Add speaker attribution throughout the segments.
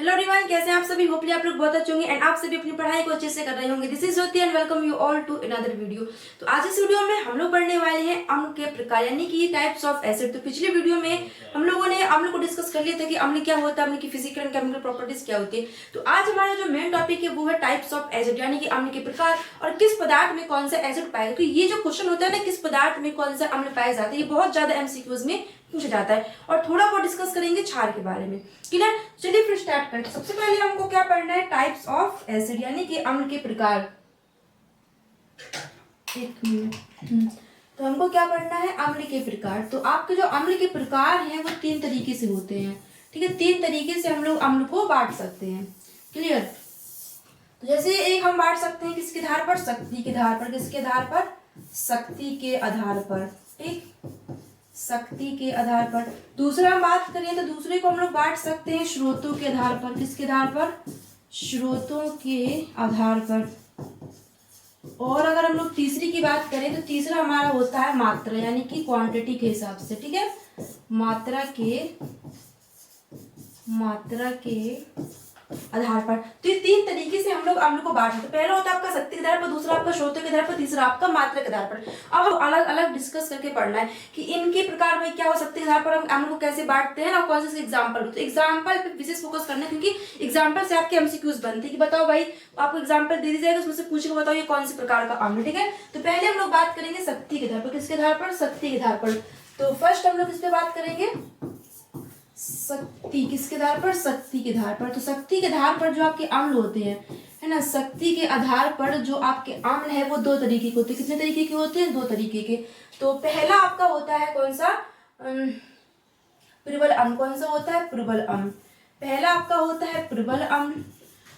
Speaker 1: Hello everyone, कैसे हैं आप सभी। होपली आप लोग बहुत अच्छे होंगे एंड आप सभी अपनी पढ़ाई को अच्छे से कर रहे होंगे। This is Jyoti and welcome you all to another video. तो आज इस वीडियो में हम लोग पढ़ने वाले हैं अम्ल के प्रकार यानी कि टाइप्स ऑफ एसिड। तो पिछले वीडियो में हम लोगों ने अम्ल को डिस्कस कर लिया था कि अम्ल क्या होता है, अम्ल की फिजिकल एंड केमिकल प्रॉपर्टीज क्या होती है। तो आज हमारा जो मेन टॉपिक है वो है टाइप्स ऑफ एसिड यानी कि अम्ल के प्रकार और किस पदार्थ में कौन सा एसिड पाया। तो ये जो क्वेश्चन होता है ना, किस पदार्थ में कौन सा अम्ल पाया जाता है, ये बहुत ज्यादा एमसीक्यूज में पूछा जाता है और थोड़ा बहुत डिस्कस करेंगे क्षार के बारे में। क्लियर। चलिए फिर स्टार्ट करते हैं। सबसे पहले हमको क्या पढ़ना है, टाइप्स ऑफ एसिड यानी कि अम्ल के प्रकार। एक मिनट। तो हमको क्या पढ़ना है, अम्ल के प्रकार। तो आपके जो अम्ल के प्रकार हैं वो तीन तरीके से होते हैं। ठीक है, तीन तरीके से हम लोग अम्ल को बांट सकते हैं। क्लियर। तो जैसे एक हम बांट सकते हैं किसके आधार पर, शक्ति के आधार पर। किसके आधार पर, शक्ति के आधार पर। ठीक, शक्ति के आधार पर। दूसरा हम बात करें तो दूसरे को हम लोग बांट सकते हैं स्रोतों के आधार पर। किसके आधार पर, स्रोतों के आधार पर। और अगर हम लोग तीसरी की बात करें तो तीसरा हमारा होता है मात्रा यानी कि क्वांटिटी के हिसाब से। ठीक है, मात्रा के आधार पर। तो ये तीन तरीके से हम लोग अम्ल को बांट सकते हैं। पहला होता है आपका शक्ति के आधार पर, दूसरा आपका स्रोतों के आधार पर, तीसरा आपका मात्रा के आधार पर। अब हम अलग अलग डिस्कस करके पढ़ना है कि इनके प्रकार में क्या हो सकते हैं, आधार पर हम अम्ल को कैसे बांटते हैं और कौन से एग्जाम्पल होते हैं। एग्जाम्पल पे विशेष फोकस करना है क्योंकि एग्जाम्पल से आपके एमसीक्यूज बनते हैं कि बताओ भाई, आपको एग्जाम्पल दे दी जाएगा, उसमें से पूछेगा बताओ ये कौन से प्रकार का अम्ल। ठीक है, तो पहले हम लोग बात करेंगे शक्ति के आधार पर। किसके आधार पर, शक्ति के आधार पर। तो फर्स्ट हम लोग इस पे बात करेंगे शक्ति। किसके आधार पर, शक्ति के आधार पर। तो शक्ति के आधार पर जो आपके अम्ल होते हैं, है ना, शक्ति के आधार पर जो आपके अम्ल है वो दो तरीके के होते हैं। कितने तरीके के होते हैं, दो तरीके के। तो पहला आपका होता है कौन सा, प्रबल अम्ल। कौन सा होता है, प्रबल अम्ल। पहला आपका होता है प्रबल अम्ल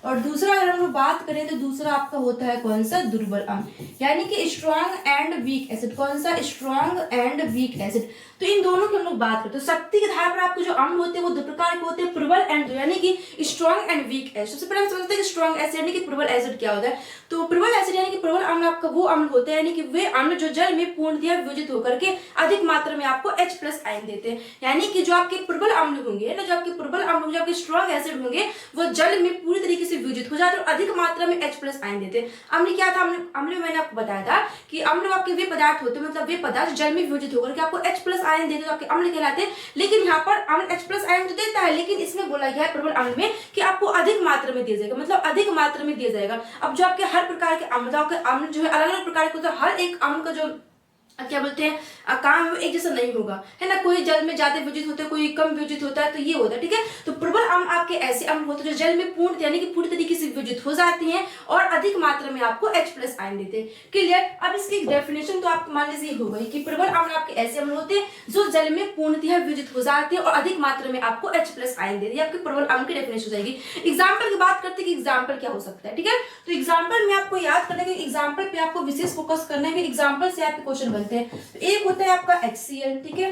Speaker 1: और दूसरा अगर हम लोग बात करें तो दूसरा आपका होता है कौन सा, दुर्बल अम्ल यानी कि स्ट्रॉन्ग एंड वीक एसिड। कौन सा, स्ट्रॉन्ग एंड वीक एसिड। तो इन दोनों की हम लोग बात करते हैं। तो शक्ति के आधार पर आपके जो अम्ल होते हैं वो दो प्रकार के होते हैं, प्रबल एंड यानी कि स्ट्रॉन्ग एंड वीक एसिड। सबसे पहले हम समझते हैं कि स्ट्रॉन्ग एसिड यानी कि प्रबल एसिड क्या होता है। तो प्रबल एसिड यानी कि प्रबल अम्ल आपका वो अम्ल होता है यानी कि वे अम्ल जो जल में पूर्णतः वियोजित होकर के अधिक मात्रा में आपको H+ आयन देते हैं। यानी कि जो आपके प्रबल अम्ल होंगे ना, जो आपके प्रबल अम्ल, जो आपके स्ट्रॉन्ग एसिड होंगे वो जल में पूरी तरीके से वियोजित हो जाते हैं और अधिक मात्रा में H+ आयन देते हैं। अम्ल क्या था, अम्ल में मैंने आपको बताया था कि अम्ल आपके वे पदार्थ होते हैं, मतलब वे पदार्थ जल में वियोजित होकर के आपको H+ आयन देते हैं तो आपके अम्ल कहलाते हैं। लेकिन यहाँ पर अम्ल H+ आयन तो देता है, लेकिन इसमें बोला गया है प्रबल अम्ल में कि आपको अधिक मात्रा में दिया जाएगा, मतलब अधिक मात्रा में दिया जाएगा। अब जो आपके हर प्रकार के अम्ल, अम्ल जो है अलग अलग प्रकार के होते हैं, हर एक अम्ल का जो क्या बोलते हैं काम है एक जैसा नहीं होगा, है ना। कोई जल में ज्यादा वियोजित होता है, कोई कम वियोजित होता है, तो ये होता है। ठीक है, तो प्रबल अम्ल आपके ऐसे अम्ल होते हैं जो जल में पूर्ण यानी कि पूरी तरीके से वियोजित हो जाती हैं और अधिक मात्रा में आपको H+ आयन देते हैं। क्लियर। अब इसकी डेफिनेशन तो आप मान लीजिए हो गई कि प्रबल अम्ल आपके ऐसे अम्ल होते हैं जो जल में पूर्णतः वियोजित हो जाते हैं और अधिक मात्रा में आपको H+ आयन देते हैं। आपके प्रबल अम्ल की डेफिनेशन हो जाएगी। एग्जाम्पल की बात करते हैं कि एग्जाम्पल क्या हो सकता है। ठीक है, तो एग्जाम्पल में आपको याद करना है कि एग्जाम्पल पे आपको विशेष फोकस करना है कि एग्जाम्पल से आपके क्वेश्चन बनते हैं। तो एक होता है आपका HCl, ठीक है,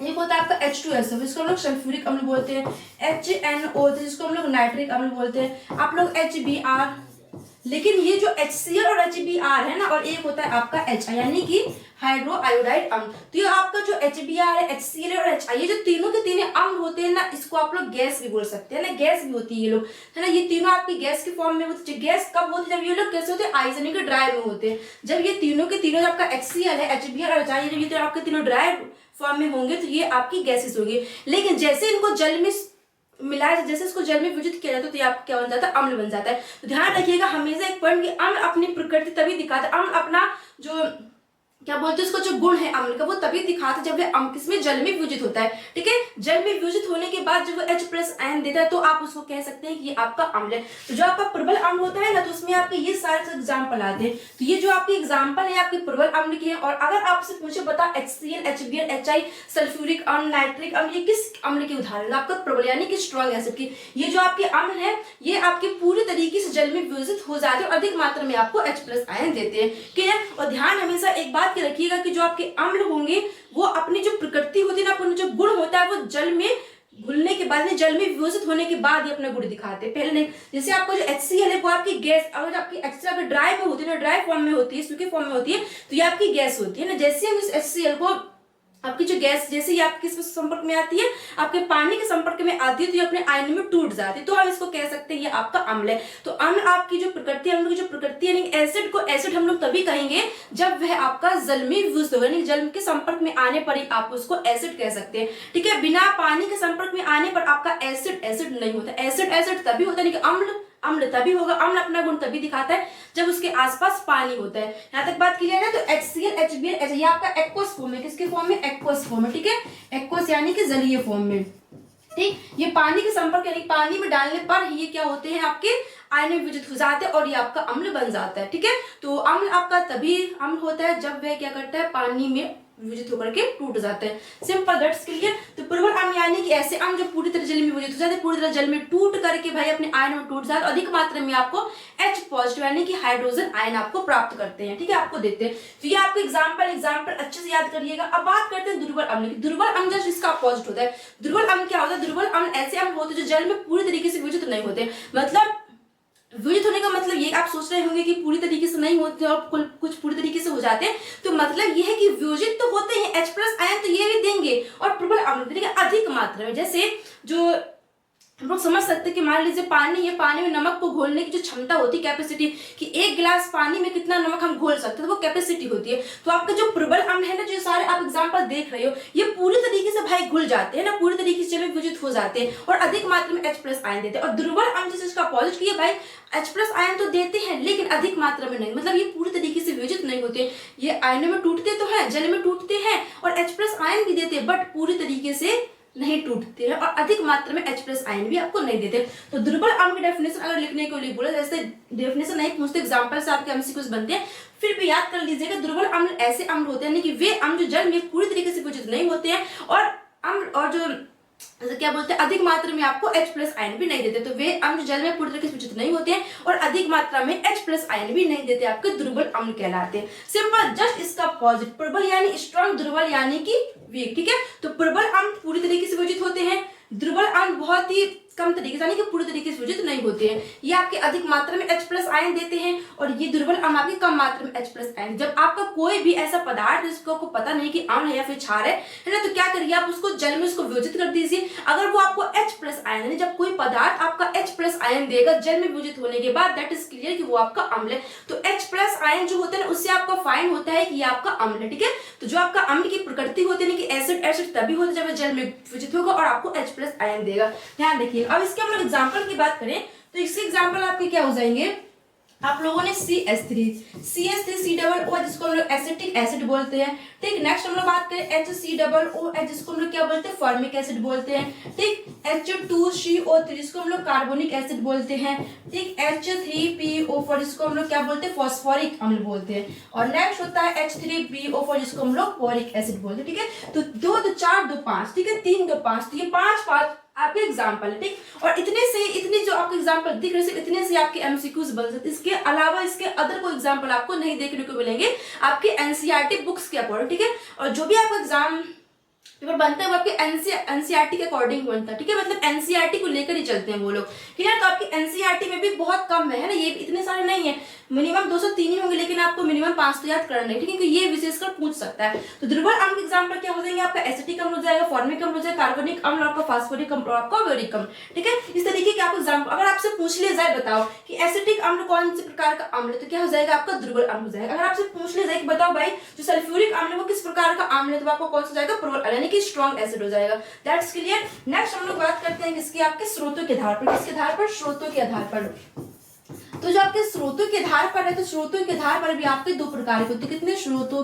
Speaker 1: एक होता है आपका H2SO जिसको हम लोग सल्फ्यूरिक अम्ल बोलते हैं, HNO जिसको हम लोग नाइट्रिक अम्ल बोलते हैं, आप लोग HBr। लेकिन ये जो HCl और HBr है ना, और एक होता है आपका HI यानी कि हाइड्रो आयोडाइड अम्ल। तो ये आपका जो HBr है, HCl और HI, ये जो तीनों के तीनों अम्ल होते हैं ना, इसको आप लोग गैस भी बोल सकते हैं ना, गैस भी होती है ये लोग, है ना। ये तीनों आपकी गैस के फॉर्म में होती है। गैस कब होती है, जब ये लोग कैसे होते हैं, आइस यानी कि ड्राई में होते हैं। जब ये तीनों के तीनों, आपका HCl है, HBr और HI, ये आपके तीनों ड्राई फॉर्म में होंगे तो ये आपकी गैसेस होगी। लेकिन जैसे इनको जल में मिलाया, जैसे इसको जल में वियोजित किया जाता है तो ये आपका क्या बन जाता है, अम्ल बन जाता है। तो ध्यान रखिएगा हमेशा एक पॉइंट कि अम्ल अपनी प्रकृति तभी दिखाता है, अम्ल अपना जो क्या बोलते हैं उसको, जो गुण है अम्ल का, वो तभी दिखाता है जब वह किसमें, जल में वियोजित होता है। ठीक है, जल में वियोजित होने के बाद जब वो H+ आयन देता है तो आप उसको कह सकते हैं कि ये आपका अम्ल है। तो जो आपका प्रबल अम्ल होता है ना, तो उसमें आपके ये सारे एग्जाम्पल आते हैं। तो ये जो आपके एग्जाम्पल है आपके प्रबल अम्ल के हैं। और अगर आपसे पूछे बता HCl, HBr, HI, सल्फ्यूरिक अम्ल, नाइट्रिक अम्ल, ये किस अम्ल के उदाहरण, आपका प्रबल यानी कि स्ट्रॉन्ग एसिड की। ये जो आपके अम्ल है ये आपके पूरी तरीके से जल में वियोजित हो जाते हैं और अधिक मात्रा में आपको H+ आयन देते हैं। क्लियर। और ध्यान हमेशा एक बात की रखिएगा कि जो आपके अम्ल होंगे वो अपनी जो प्रकृति होती है ना, अपना जो गुण होता है वो जल में घुलने के बाद, जल में वियोजित होने के बाद ही अपना गुण दिखाते हैं, पहले नहीं। जैसे आपको जो HCl है वो आपकी गैस, अगर आपकी HCl अगर ड्राई में होती है ना, ड्राई फॉर्म में होती है, सूखे फॉर्म में होती है, तो ये आपकी गैस होती है ना। जैसे हम इस HCl को आपकी जो गैस जैसे ही आपके किस संपर्क में आती है, आपके पानी के संपर्क में आती है, तो ये अपने आयन में टूट जाती है, तो हम इसको कह सकते हैं ये आपका अम्ल है। तो अम्ल आपकी जो प्रकृति है, अम्ल की जो प्रकृति है, यानी एसिड को एसिड हम लोग तभी कहेंगे जब वह आपका जल में विभुस्त होगा, यानी जल के संपर्क में आने पर ही आप उसको एसिड कह सकते हैं। ठीक है, बिना पानी के संपर्क में आने पर आपका एसिड एसिड नहीं होता। एसिड एसिड तभी होता है, अम्ल अम्ल तभी होगा। अम्ल अपना गुण तभी दिखाता है जब उसके आसपास पानी होता है। यहाँ तक बात क्लियर है। तो HCl HBl ये आपका एक्वस फॉर्म है। किसके फॉर्म में? एक्वस फॉर्म है। ठीक है, एक्वस यानी कि जलीय फॉर्म में। ठीक, ये पानी के संपर्क यानी पानी में डालने पर ये क्या होते हैं, आपके आयन में विभजित हो जाते हैं और ये आपका अम्ल बन जाता है। ठीक है, तो अम्ल आपका तभी अम्ल होता है जब वह क्या करता है, पानी में विभजित होकर के टूट जाते हैं। Simple, that's clear. तो प्रबल अम्ल यानी कि ऐसे अम्ल जो पूरी तरह जल में विभजित हो जाते हैं, पूरी तरह जल में टूट करके भाई अपने आयन में टूट जाते हैं, अधिक मात्रा में आपको H पॉजिटिव यानी कि हाइड्रोजन आयन आपको प्राप्त करते हैं। ठीक है, आपको देते हैं। तो ये आपको एग्जाम्पल अच्छे से याद करिएगा। अब बात करते हैं दुर्बल अम्ल की। दुर्बल अम्ल जब इसका अपोजिट होता है। दुर्बल अम्ल क्या होता है? दुर्बल अम्ल ऐसे अम्ल होते हैं जो जल में पूरी तरीके से विभजित नहीं होते। मतलब विभजित होने का मतलब ये आप सोच रहे होंगे कि पूरी तरीके से नहीं होते और कुछ पूरी तरीके से हो जाते हैं, तो मतलब ये है कि विभजित तो होते हैं, H प्लस आयन तो ये भी देंगे, और प्रबल अम्ल अधिक मात्रा में। जैसे जो हम लोग समझ सकते हैं कि मान लीजिए पानी है, पानी में नमक को घोलने की जो क्षमता होती है, कैपेसिटी, कि एक गिलास पानी में कितना नमक हम घोल सकते हैं, तो वो कैपेसिटी होती है। तो आपका जो प्रबल अम्ल है ना, जो सारे आप एग्जांपल देख रहे हो, ये पूरी तरीके से भाई घुल जाते हैं ना, पूरी तरीके से विभजित हो जाते हैं और अधिक मात्रा में H प्लस आयन देते हैं। और दुर्बल अम्ल जैसे इसका अपोजिट किया भाई, H प्लस आयन तो देते हैं लेकिन अधिक मात्रा में नहीं, मतलब ये पूरी तरीके से विभजित नहीं होते। ये आयनों में टूटते तो हैं, जल में टूटते हैं और H प्लस आयन भी देते हैं, बट पूरी तरीके से नहीं टूटते हैं और अधिक मात्रा में H प्लस आयन भी आपको नहीं देते। तो दुर्बल अम्ल की डेफिनेशन अगर लिखने के लिए बोला, जैसे डेफिनेशन नहीं पूछते, एग्जांपल से आपके एमसीक्यूज बनते हैं, फिर भी याद कर लीजिएगा। दुर्बल अम्ल ऐसे अम्ल होते हैं कि वे अम्ल जो जल में पूरी तरीके से विभजित नहीं होते हैं और अम्ल और जो क्या बोलते हैं, अधिक मात्रा में आपको H प्लस आयन भी नहीं देते। तो वे अम्ल जल में पूरी तरीके से विभजित नहीं होते हैं और अधिक मात्रा में H प्लस आयन भी नहीं देते, आपके दुर्बल अम्ल कहलाते हैं। सिंपल, जस्ट इसका अपोजिट, प्रबल यानी स्ट्रॉन्ग, दुर्बल यानी कि वीक। ठीक है, तो प्रबल अम्ल पूरी तरीके से विभजित होते हैं, दुर्बल अम्ल बहुत ही कम तरीके से यानी कि पूरी तरीके से विभजित नहीं होते हैं। ये आपके अधिक मात्रा में H प्लस आयन देते हैं और ये दुर्बल अम्ल आपकी कम मात्रा में H प्लस आयन। जब आपका कोई भी ऐसा पदार्थ जिसको आपको पता नहीं कि अम्ल है या फिर क्षार है ना, तो क्या करिए आप उसको जल में उसको विभजित कर दीजिए। अगर वो आपको H प्लस आयन है, जब कोई पदार्थ आपका H प्लस आयन देगा जल में विभजित होने के बाद, दैट इज क्लियर कि वो आपका अम्ल है। तो H प्लस आयन जो होता है ना, उससे आपका फाइन होता है कि ये आपका अम्ल है। ठीक है, तो जो आपका अम्ल की प्रकृति होती है कि एसिड एसिड तभी होता है जब जल में विभजित होगा और आपको H प्लस आयन देगा। ध्यान रखिए। अब इसके हम लोग एग्जाम्पल की बात करें तो इसके एग्जाम्पल आपके क्या हो जाएंगे, आप लोगों ने CH3 C डबल O जिसको हम लोग एसिटिक एसिड बोलते हैं। ठीक, नेक्स्ट हम लोग बात करें HCOOH जिसको हम लोग क्या बोलते हैं, फॉर्मिक एसिड बोलते हैं। ठीक, H2CO3 जिसको हम लोग कार्बोनिक एसिड बोलते हैं। ठीक, H3PO4 जिसको हम लोग क्या बोलते हैं, फॉस्फोरिक अम्ल बोलते हैं। और नेक्स्ट होता है H3PO4 जिसको हम लोग बोरिक एसिड बोलते हैं। ठीक है, तो 2 2 4 2 5, ठीक है, 3 2 5, तो ये 5 आपके एग्जाम्पल है। ठीक, और इतने जो आपके एग्जाम्पल दिख रहे हैं, इतने से आपके एमसीक्यूज बन सकते हैं। इसके अलावा इसके अदर कोई एग्जाम्पल आपको नहीं देखने को मिलेंगे आपके एनसीईआरटी बुक्स के अकॉर्डिंग। ठीक है, और जो भी आपका एग्जाम पेपर बनता है वो आपके एनसीईआरटी के अकॉर्डिंग बनता है। ठीक है, मतलब एनसीईआरटी को लेकर ही चलते हैं वो लोग। ठीक है, तो आपकी एनसीईआरटी में भी बहुत कम है ना, ये इतने सारे नहीं है, मिनिमम 203 ही होंगे, लेकिन आपको मिनिमम 5 तो याद करना है। ठीक है, क्योंकि ये विशेषकर पूछ सकता है। तो दुर्बल अम्ल के एग्जाम्पल क्या हो जाएंगे, आपका एसिटिक अम्ल हो जाएगा, फॉर्मिक अम्ल हो जाएगा, कार्बनिक अम्ल, आपका फास्फोरिक अम्ल और आपका बोरिक अम्ल। ठीक है, इस तरीके के आपको एग्जाम्पल अगर आपसे पूछ लिया जाए, बताओ कि एसिटिक अम्ल कौन से प्रकार का अम्ल है, तो क्या हो जाएगा, आपका दुर्बल अम्ल हो जाएगा। अगर आपसे पूछ लिया जाए कि बताओ भाई जो सल्फ्यूरिक अम्ल है वो किस प्रकार का अम्ल है, तो आपको कौन सा जाएगा, प्रबल यानी कि स्ट्रॉन्ग एसिड हो जाएगा। That's clear. नेक्स्ट हम लोग बात करते हैं किसकी, आपके स्रोतों के आधार पर। किसके आधार पर, स्रोतों के आधार पर। तो जो आपके स्रोतों के आधार पर है, तो स्रोतों के आधार पर भी आपके 2 प्रकार के होते हैं। कितने, स्रोतों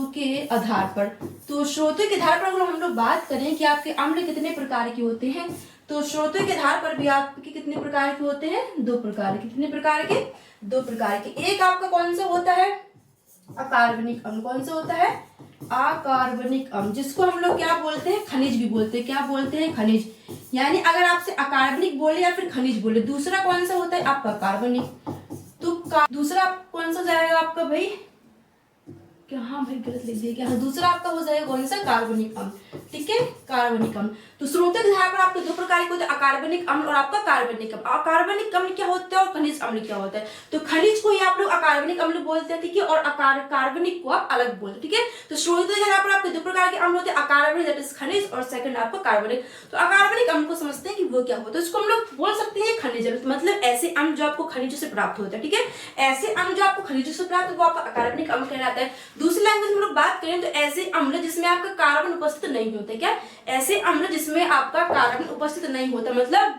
Speaker 1: के आधार पर। तो स्रोतों के आधार पर अगर हम लोग बात करें कि आपके अम्ल कितने प्रकार के होते हैं, तो स्रोतों के आधार पर भी आपके कितने प्रकार के होते हैं, 2 प्रकार के। कितने प्रकार के, 2 प्रकार के। एक आपका कौन सा होता है, अकार्बनिक अम्ल। कौन सा होता है, अकार्बनिक अम्ल, जिसको हम लोग क्या बोलते हैं, खनिज भी बोलते हैं। क्या बोलते हैं, खनिज। यानी अगर आपसे अकार्बनिक बोले या फिर खनिज बोले, दूसरा कौन सा होता है, आपका कार्बनिक। तो दूसरा कौन सा जाएगा आपका भाई, क्या, हाँ भाई गलत लिख दिया क्या, हाँ दूसरा आपका हो जाएगा कौन सा, कार्बनिक अम्ल। ठीक है, कार्बनिक अम्ल। तो स्रोतक धारा पर आपके दो प्रकार के होते हैं, अकार्बनिक अम्ल और आपका कार्बनिक अम्ल। अकार्बनिक अम्ल क्या होता है और खनिज अम्ल क्या होता है? तो खनिज को ही आप लोग अकार्बनिक अम्ल बोलते हैं, ठीक है, और कार्बनिक को आप अलग बोलते हैं, ठीक है। तो स्रोतक धारा पर आपके दो प्रकार के अम्ल होते हैं, अकार्बनिक दैट इज खनिज, और सेकंड आपका कार्बनिक। तो अकार्बनिक अम्ल को समझते हैं कि वो क्या होता है, इसको हम लोग बोल सकते हैं खनिज अम्ल, मतलब ऐसे अम्ल जो आपको खनिजों से प्राप्त होता है, ठीक है। ऐसे अम्ल जो आपको खनिजों से प्राप्त वो आपका अकार्बनिक अम्ल कहलाता है। दूसरी लैंग्वेज में हम लोग बात करें तो ऐसे अम्ल जिसमें आपका कार्बन उपस्थित नहीं होता, क्या ऐसे अम्ल जिसमें आपका कार्बन उपस्थित नहीं होता, मतलब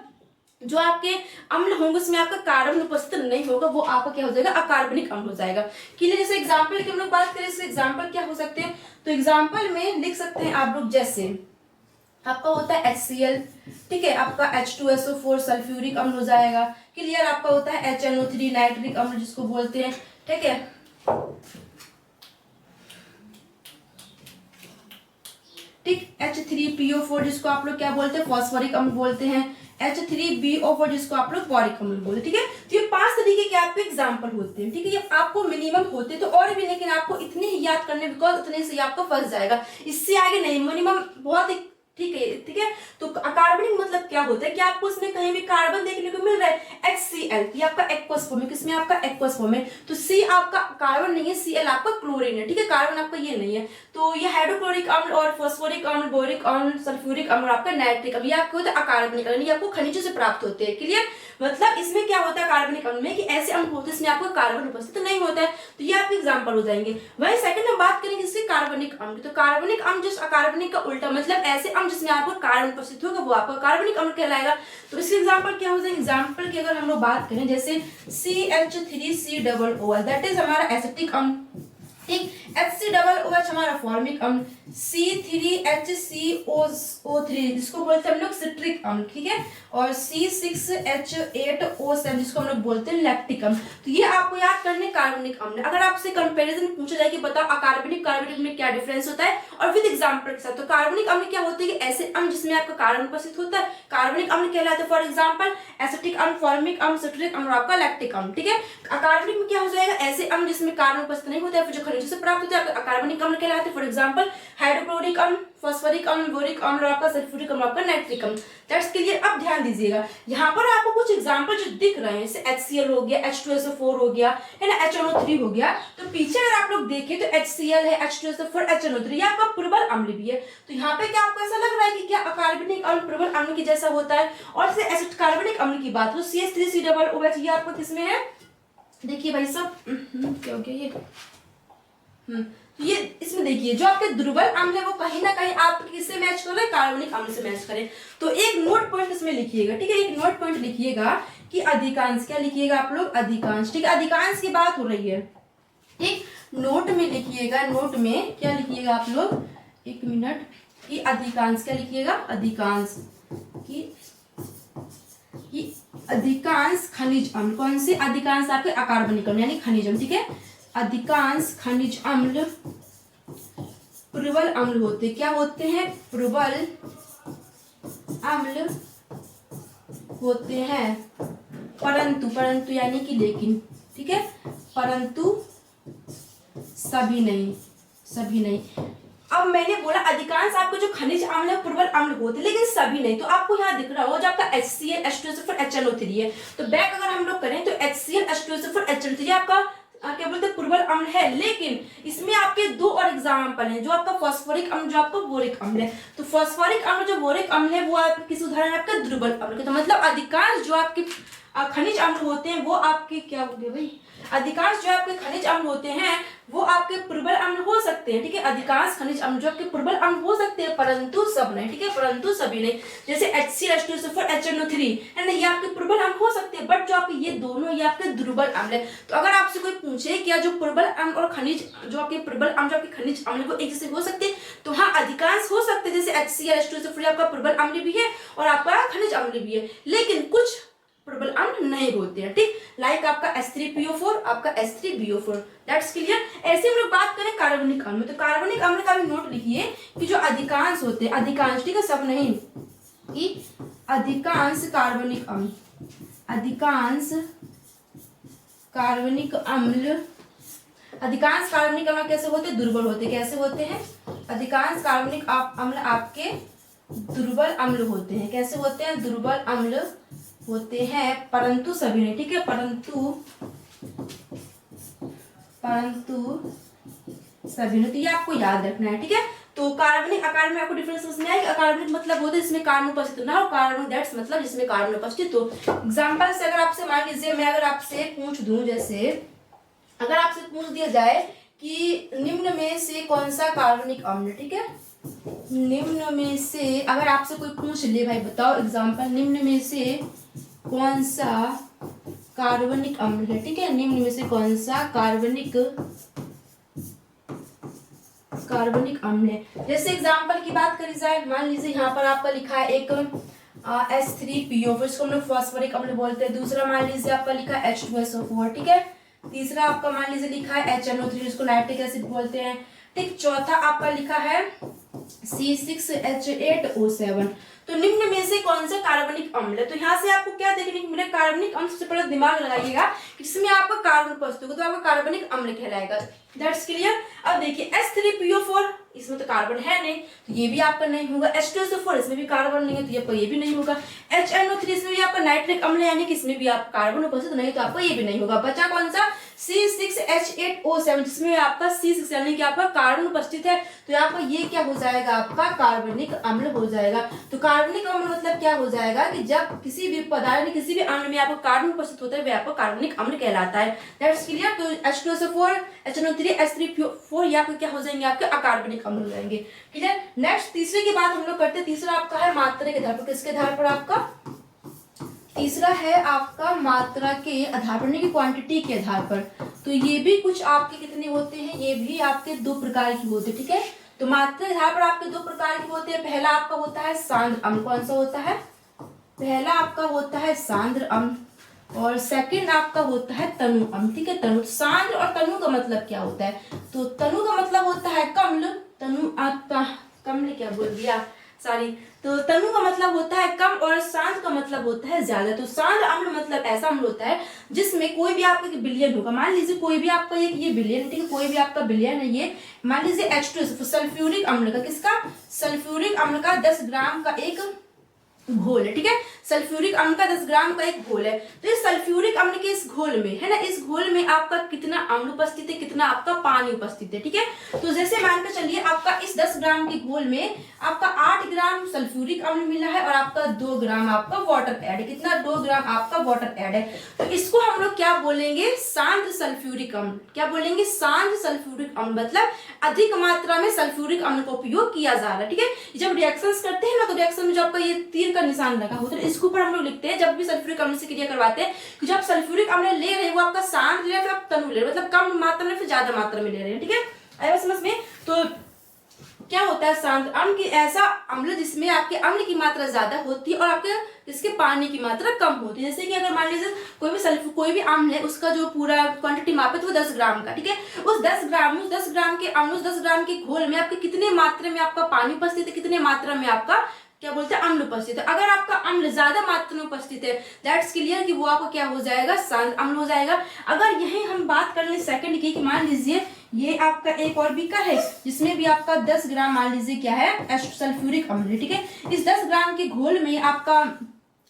Speaker 1: जो आपके अम्ल होंगे उसमें आपका कार्बन उपस्थित नहीं होगा, वो आपका क्या हो जाएगा, अकार्बनिक अम्ल हो जाएगा। क्लियर। जैसे एग्जांपल की हम लोग बात करें, इसके एग्जांपल क्या हो सकते हैं, तो एग्जांपल में लिख सकते हैं आप लोग, जैसे आपका होता है HCl, ठीक है, आपका H2SO4 सल्फ्यूरिक अम्ल हो जाएगा। क्लियर। आपका होता है HNO3 नाइट्रिक अम्ल जिसको बोलते हैं, ठीक है। ठीक, H3PO4 जिसको आप लोग क्या बोलते हैं, फॉस्फोरिक अम्ल बोलते हैं। H3BO4 जिसको आप लोग बोरिक अम्ल बोलते हैं, ठीक है। तो ये 5 तरीके के आपके एग्जाम्पल होते हैं, ठीक है। ये आपको मिनिमम होते तो और भी, लेकिन आपको इतने ही याद करने, बिकॉज इतने से आपको फंस जाएगा, इससे आगे नहीं, मिनिमम बहुत ही, ठीक है, ठीक है। तो अकार्बनिक मतलब क्या होता है कि आपको उसमें कहीं भी कार्बन देखने को मिल रहा है, HCl, ये आपका एक्वस फॉर्म है, किसमें आपका एक्वस फॉर्म है, तो C आपका कार्बन नहीं है, Cl आपका क्लोरीन है, ठीक है, कार्बन आपका ये नहीं है। तो ये हाइड्रोक्लोरिक अम्ल और फॉस्फोरिक अम्ल, बोरिक अम्ल, सल्फ्यूरिक अम्ल और आपका नाइट्रिक अम्ल, ये आपको होता है अकार्बनिक अम्ल, ये आपको खनिजों से प्राप्त होते हैं। क्लियर। मतलब इसमें क्या होता है कार्बनिक अम्ल में कि ऐसे अम्ल होते हैं इसमें आपको कार्बन उपस्थित नहीं होता है, तो ये आपके एग्जाम्पल हो जाएंगे। वही सेकंड हम बात करेंगे इसके कार्बनिक अम्ल, तो कार्बनिक अम्ल जिस अकार्बनिक का उल्टा, मतलब ऐसे अम्ल जिसमें आपको कार्बन उपस्थित होगा वो आपका कार्बनिक अम्ल कहलाएगा। तो इसके एग्जांपल क्या हो जाएंगे, एग्जांपल की अगर हम लोग बात करें, जैसे CH3COOH दैट इज हमारा एसिटिक अम्ल, ठीक। HCOOH हमारा फॉर्मिक अम्ल, C3HCO3 जिसको बोलते हैं हम लोग सिट्रिक अम्ल, ठीक है, और C6H8O7 जिसको हम लोग बोलते हैं लैक्टिक अम्ल। तो ये आपको याद करने कार्बनिक अम्ल। अगर आपसे कंपैरिजन पूछा जाए कि बताओ अकार्बनिक कार्बनिक में क्या डिफरेंस होता है, और विद एग्जांपल के साथ, तो कार्बनिक अम्ल क्या होते हैं कि ऐसे अम्ल जिसमें आपका कार्बन उपस्थित होता है, कार्बनिक अम्ल कहलाते हैं। फॉर एग्जांपल एसिटिक अम्ल, फॉर्मिक अम्ल, सिट्रिक अम्ल और आपका लैक्टिक अम्ल, ठीक है। अकार्बनिक में क्या हो जाएगा, ऐसे अम्ल जिसमें कार्बन उपस्थित नहीं होता है, जो खनिजों से प्राप्त होता है, अकार्बनिक अम्ल कहलाते हैं। फॉर एग्जांपल हाइड्रोक्लोरिक अम्ल, फॉस्फोरिक अम्ल, बोरिक अम्ल और आपका सल्फ्यूरिक अम्ल, आपका नाइट्रिक अम्ल। That's clear. अब ध्यान दीजिएगा, यहाँ पर आपको कुछ एग्जांपल जो दिख रहे हैं, जैसे HCl हो गया, H2SO4 हो गया, है ना, HNO3 हो गया। तो पीछे अगर आप लोग देखें तो HCl है, H2SO4, HNO3, ये आपका प्रबल अम्ल भी है। तो यहाँ पे क्या आपको ऐसा लग रहा है कि क्या अकार्बनिक अम्ल प्रबल अम्ल के जैसा होता है? और जैसे एसिड कार्बनिक अम्ल की बात हो, CH3COOH, ये आपका किसमें है, देखिए भाई सब, क्या हो गया ये, ये इसमें देखिए जो आपके दुर्बल अम्ल है वो कहीं ना कहीं आप किससे मैच कर रहे हैं, कार्बनिक अम्ल से मैच करें। तो एक नोट पॉइंट इसमें लिखिएगा, ठीक है, एक नोट पॉइंट लिखिएगा कि अधिकांश, क्या लिखिएगा आप लोग, अधिकांश, ठीक है, अधिकांश की बात हो रही है, ठीक। नोट में लिखिएगा, नोट में क्या लिखिएगा आप लोग, एक मिनट, कि अधिकांश, क्या लिखिएगा, अधिकांश, कि अधिकांश खनिज अम्ल, कौन से अधिकांश, आपके अकार्बनिक अम्ल यानी खनिज अम्ल, ठीक है, अधिकांश खनिज अम्ल प्रबल अम्ल होते, क्या होते हैं, प्रबल अम्ल होते हैं, परंतु, परंतु यानी कि लेकिन, ठीक है, परंतु सभी नहीं, सभी नहीं। अब मैंने बोला अधिकांश आपको जो खनिज अम्ल है प्रबल अम्ल होते, लेकिन सभी नहीं। तो आपको यहाँ दिख रहा हो जो आपका HCl, H2SO4, HNO3 है, तो बैक अगर हम लोग करें तो HCl, H2SO4, HNO3 आपका क्या बोलते हैं, प्रबल अम्ल है, लेकिन इसमें आपके दो और एग्जाम्पल हैं, जो आपका फॉस्फोरिक अम्ल, जो आपका बोरिक अम्ल है। तो फॉस्फोरिक अम्ल जो बोरिक अम्ल है वो आपके किस उदाहरण है, आपका दुर्बल अम्ल के। तो मतलब अधिकांश जो आपके खनिज अम्ल होते हैं वो आपके, क्या हो गया भाई, अधिकांश जो आपके खनिज अम्ल होते हैं वो आपके प्रबल अम्ल हो सकते हैं, ठीक है, अधिकांश खनिज अम्ल जो आपके प्रबल अम्ल हो सकते हैं, परंतु सब नहीं, ठीक है, परंतु सभी नहीं। जैसे HCl, H2SO4, HNO3 है ना, ये आपके प्रबल अम्ल हो सकते हैं, बट जो आपके ये दोनों ये आपके दुर्बल अम्ल है। तो अगर आपसे कोई पूछे क्या जो प्रबल अम्ल और खनिज, जो आपके प्रबल अम्ल, जो आपके खनिज अम्ल वो एक जैसे हो सकते हैं, तो हाँ अधिकांश हो सकते हैं, जैसे HCl, H2SO4 आपका प्रबल अम्ल भी है और आपका खनिज अम्ल भी है, लेकिन कुछ प्रबल अम्ल नहीं होते हैं, ठीक, लाइक आपका H3PO4, आपका H3BO4। That's clear. ऐसे हम लोग बात करें कार्बनिक अम्ल, तो कार्बनिक अम्ल का भी नोट लिखिए कि जो अधिकांश होते हैं, अधिकांश, ठीक है, सब नहीं, कि अधिकांश कार्बनिक अम्ल, अधिकांश कार्बनिक अम्ल, अधिकांश कार्बनिक अम्ल कैसे होते हैं, दुर्बल होते हैं, कैसे होते हैं, अधिकांश कार्बनिक अम्ल आपके दुर्बल अम्ल होते हैं। कैसे होते हैं? दुर्बल अम्ल होते हैं, परंतु सभी नहीं, ठीक है, परंतु सभी नहीं। तो ये आपको याद रखना है, ठीक है। तो कार्बनिक अकार्बनिक में आपको डिफरेंस समझ में आएगा। अकार्बनिक मतलब होता है जिसमें कार्बन उपस्थित ना हो, कार्बन दैट्स मतलब जिसमें कार्बन उपस्थित हो। एग्जांपल से अगर आपसे मान लीजिए मैं अगर आपसे पूछ दूं, जैसे अगर आपसे पूछ दिया जाए कि निम्न में से कौन सा कार्बनिक अम्ल, ठीक है, निम्न में से अगर आपसे कोई पूछ ले भाई बताओ एग्जांपल, निम्न में से कौन सा कार्बनिक अम्ल है, ठीक है, निम्न में से कौन सा कार्बनिक अम्ल है। जैसे एग्जांपल की बात करी जाए, मान लीजिए यहाँ पर आपका लिखा है एक H3PO, इसको हम लोग फॉस्फोरिक अम्ल बोलते हैं। दूसरा मान लीजिए आपका लिखा है H2SO4, ठीक है। तीसरा आपका मान लीजिए लिखा है HNO3, जिसको नाइट्रिक एसिड बोलते हैं, ठीक। चौथा आपका लिखा है C6H8O7। तो निम्न में से कौन सा कार्बनिक अम्ल है? तो यहाँ से आपको क्या देखने को मिलेगा? कार्बनिक अम्ल से पहले दिमाग लगाइएगा कि जिसमें आपका कार्बन उपस्थित होगा तो आपका कार्बनिक अम्ल कहलाएगा। That's clear. अब देखिए H3PO4, इसमें तो कार्बन है नहीं, तो ये भी आपका नहीं होगा। H2SO4, इसमें भी कार्बन नहीं है, तो आपका ये भी नहीं होगा। HNO3, इसमें भी आपका नाइट्रिक अम्ल है, यानी कि इसमें भी आप कार्बन उपस्थित नहीं, तो आपका ये भी नहीं होगा। बचा कौन सा? C6H8O7, जिसमें आपका C6 यानी कि आपका कार्बन उपस्थित है, तो आपका ये क्या हो जाएगा? आपका कार्बनिक अम्ल हो जाएगा। तो कार्बनिक अम्ल मतलब क्या हो जाएगा कि जब किसी भी पदार्थ किसी भी अम्ल में आपका कार्बन उपस्थित होता है वह आपका कार्बनिक अम्ल कहलाता है। That's clear. तो H2SO4, HNO3, H3PO4 ये आपके क्या हो जाएंगे? आपके अकार्बनिक अम्ल हो जाएंगे। क्लियर। नेक्स्ट तीसरे की बात हम लोग करते हैं। तीसरा आपका है मात्रा के आधार पर। किसके आधार पर? आपका तीसरा है आपका मात्रा के आधार पर, की क्वांटिटी के आधार पर। तो ये भी कुछ आपके कितने होते हैं? ये भी आपके दो प्रकार के होते हैं, ठीक है। तो मात्रा के आधार पर आपके दो प्रकार के होते हैं। पहला आपका होता है सांद्र अम्ल। कौन सा होता है? पहला आपका होता है सांद्र अम्ल और सेकंड आपका होता है तनु अम्ल, ठीक है। तनु, सांद्र और तनु का मतलब क्या होता है? तो तनु का मतलब होता है कम्ल, तनु आपका कम्ल क्या बोल दिया, सॉरी। तो तनु का मतलब होता है कम और सांद्र का मतलब होता है ज्यादा। तो सांद्र अम्ल मतलब ऐसा अम्ल होता है जिसमें कोई भी आपका बिलियन होगा। मान लीजिए कोई भी आपका एक ये बिलियन, ठीक है, कोई भी आपका बिलियन है ये। मान लीजिए H2 सल्फ्यूरिक अम्ल का, किसका? सल्फ्यूरिक अम्ल का 10 ग्राम का एक घोल है, ठीक है। सल्फ्यूरिक अम्ल का 10 ग्राम का एक घोल है। तो इस सल्फ्यूरिक अम्ल के इस घोल में है ना, इस घोल में आपका कितना अम्ल उपस्थित है, कितना आपका पानी उपस्थित है, ठीक है। तो जैसे मानकर चलिए आपका इस 10 ग्राम के घोल में आपका 8 ग्राम सल्फ्यूरिक अम्ल मिला है और आपका 2 ग्राम आपका वाटर ऐड है। कितना? 2 ग्राम आपका वाटर ऐड है। तो इसको हम लोग क्या बोलेंगे? सांद्र सल्फ्यूरिक अम्ल। क्या बोलेंगे? सांद्र सल्फ्यूरिक अम्ल, मतलब अधिक मात्रा में सल्फ्यूरिक अम्ल का उपयोग किया जा रहा है, ठीक है। जब रिएक्शंस करते हैं ना, तो रिएक्शन में जो आपका ये तीर का निशान लगा होता है, इसके ऊपर हम लोग लिखते हैं जब भी सल्फ्यूरिक अम्ल से क्रिया करवाते हैं कि जब सल्फ्यूरिक अम्ल ले रहे हैं वो आपका सांद्र ले रहे हैं, फिर आप तनु ले रहे हैं, मतलब कम मात्रा में फिर ज्यादा मात्रा में ले रहे हैं, ठीक है। आया समझ में? तो क्या होता है? सांद्र अम्ल की ऐसा अम्ल जिसमें आपके अम्ल की मात्रा ज्यादा होती है और आपके इसके पानी की मात्रा कम होती है। जैसे कि अगर मान लीजिए कोई भी अम्ल है, उसका जो पूरा क्वांटिटी मापे तो वो 10 ग्राम का, ठीक है। उस 10 ग्राम के अम्ल, उस 10 ग्राम के घोल में आपके कितने मात्रा में आपका पानी उपस्थित है, कितने मात्रा में आपका क्या बोलते हैं अम्ल उपस्थित है। अगर आपका अम्ल ज्यादा मात्रा में उपस्थित है, दैट्स क्लियर कि वो आपका क्या हो जाएगा? सांद्र अम्ल हो जाएगा। अगर यही हम बात कर लें सेकंड की, कि मान लीजिए ये आपका एक और बीकर है जिसमें भी आपका 10 ग्राम मान लीजिए क्या है? सल्फ्यूरिक अम्ल, ठीक है। इस 10 ग्राम के घोल में आपका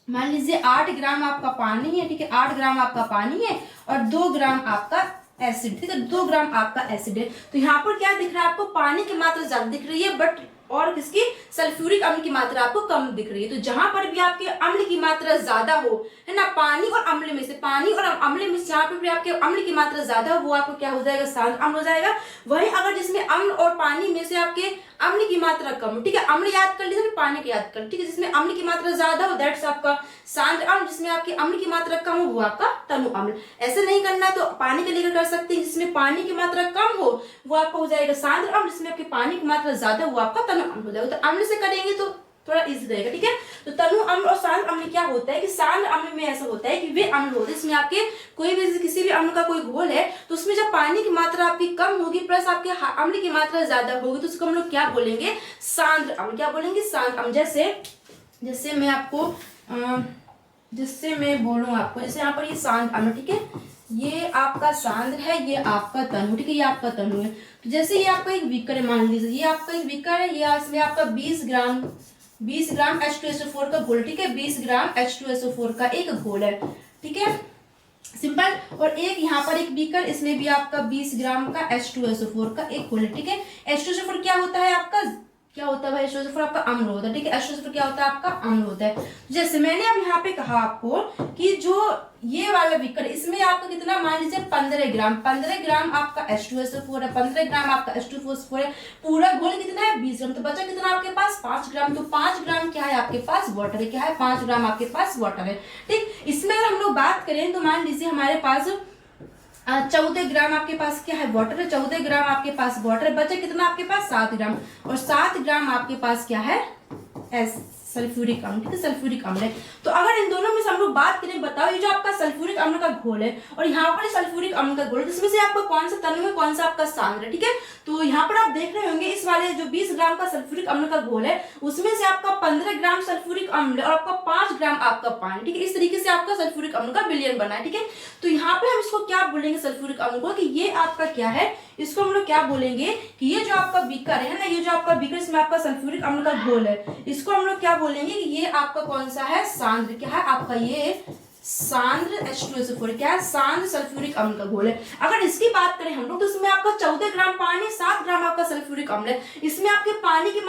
Speaker 1: मान लीजिए 8 ग्राम आपका पानी है, ठीक है, 8 ग्राम आपका पानी है और 2 ग्राम आपका एसिड, ठीक है, 2 ग्राम आपका एसिड है। तो यहाँ पर क्या दिख रहा है? आपको पानी की मात्रा ज्यादा दिख रही है, बट और किसकी? सल्फ्यूरिक अम्ल की मात्रा आपको कम दिख रही है। तो जहां पर भी आपके अम्ल की मात्रा ज्यादा हो, है ना, पानी और अम्ल में से, पानी और अम्ल में से जहां पर भी आपके अम्ल की मात्रा ज्यादा हो वो आपको क्या हो जाएगा? सांद्र अम्ल हो जाएगा। वही अगर जिसमें अम्ल और पानी में से आपके अम्ल की मात्रा कम हो, ठीक है, अम्ल याद कर लीजिए फिर पानी को याद कर, ठीक है, जिसमें अम्ल की मात्रा ज्यादा हो दैट्स आपका सांद्र अम्ल, जिसमें आपके अम्ल की मात्रा कम हो वो आपका तनु अम्ल। ऐसे नहीं करना तो पानी के लेकर कर सकते हैं, जिसमें पानी की मात्रा कम हो वो आपका हो जाएगा सांद्र अम्ल, जिसमें आपके पानी की मात्रा ज्यादा वो आपका तनु अम्ल हो जाएगा। तो अम्ल से करेंगे तो थोड़ा इजी रहेगा, ठीक है। तो तनु अम्ल और सांद्र अम्ल क्या होता है कि सांद्र अम्ल में ऐसा होता है कि वे अम्ल होते हैं इसमें आपके कोई भी किसी भी अम्ल का कोई घोल है तो उसमें जब पानी की मात्रा आपकी कम होगी प्लस आपके अम्ल की मात्रा ज्यादा होगी तो उसको हम लोग क्या बोलेंगे? सांद्र अम्ल। क्या बोलेंगे? सांद्र अम्ल। जैसे मैं बोलूं आपको, जैसे यहाँ पर ये सांद्र अम्ल, ठीक है, ये आपका सांद्र है, ये आपका तनु, ठीक है, ये आपका तनु है। तो जैसे ये आपका एक बीकर है, मान लीजिए ये आपका एक बीकर है, ये इसमें आपका 20 ग्राम H2SO4 का घोल, ठीक है, 20 ग्राम H2SO4 का एक घोल है, ठीक है, सिंपल। और एक यहाँ पर एक बीकर, इसमें भी आपका 20 ग्राम का H2SO4 का एक घोल है, ठीक है। H2SO4 क्या होता है आपका, क्या होता है भाई, H2SO4 आपका अम्ल होता है, ठीक है, H2SO4 क्या होता है आपका अम्ल होता है। जैसे मैंने अब यहाँ पे कहा आपको कि जो ये वाला बीकर, इसमें आपका कितना, मान लीजिए 15 ग्राम आपका H2SO4 है, 15 ग्राम आपका H2SO4 है, पूरा घोल कितना है 20 ग्राम, तो बचा कितना आपके पास 5 ग्राम। तो 5 ग्राम क्या है आपके पास, वाटर है, क्या है 5 ग्राम आपके पास वाटर है, ठीक। इसमें अगर हम लोग बात करें तो मान लीजिए हमारे पास 14 ग्राम आपके पास क्या है, वाटर है, 14 ग्राम आपके पास वाटर है, बचे कितना आपके पास 7 ग्राम, और 7 ग्राम आपके पास क्या है, सल्फ्यूरिक अम्ल, ठीक है, सल्फ्यूरिक अम्ल है। तो अगर इन दोनों में से हम लोग बात करें, बताओ ये जो आपका सल्फ्यूरिक अम्ल का घोल है और यहाँ पर सल्फ्यूरिक अम्ल का घोल, जिसमें से आपका कौन सा तनु है, कौन सा आपका सांद्र है, ठीक है। तो यहाँ पर आप देख रहे होंगे इस वाले जो 20 ग्राम का सल्फ्यूरिक अम्ल का घोल है, उसमें से आपका 15 ग्राम सल्फ्यूरिक अम्ल और आपका 5 ग्राम आपका पानी, ठीक है। इस तरीके से आपका सल्फ्यूरिक अम्ल का विलयन बना है, ठीक है। तो यहाँ पे हम इसको क्या बोलेंगे, सल्फ्यूरिक अम्ल को, कि ये आपका क्या है, इसको हम लोग क्या बोलेंगे कि ये जो आपका बीकर है ना, ये जो आपका बीकर, इसमें आपका सल्फ्यूरिक अम्ल का घोल है, इसको हम लोग क्या बोलेंगे कि ये आपका कौन सा है, सांद्र, क्या है आपका ये सांद्र H2SO4, क्या है, सांद्र सल्फ्यूरिक अम्ल का घोल है। अगर इसकी बात करें हम लोग तो इसमें आपका 14 ग्राम पानी, 7 ग्राम आपका सल्फ्यूरिक अम्ल है। इसमें आपके पानी की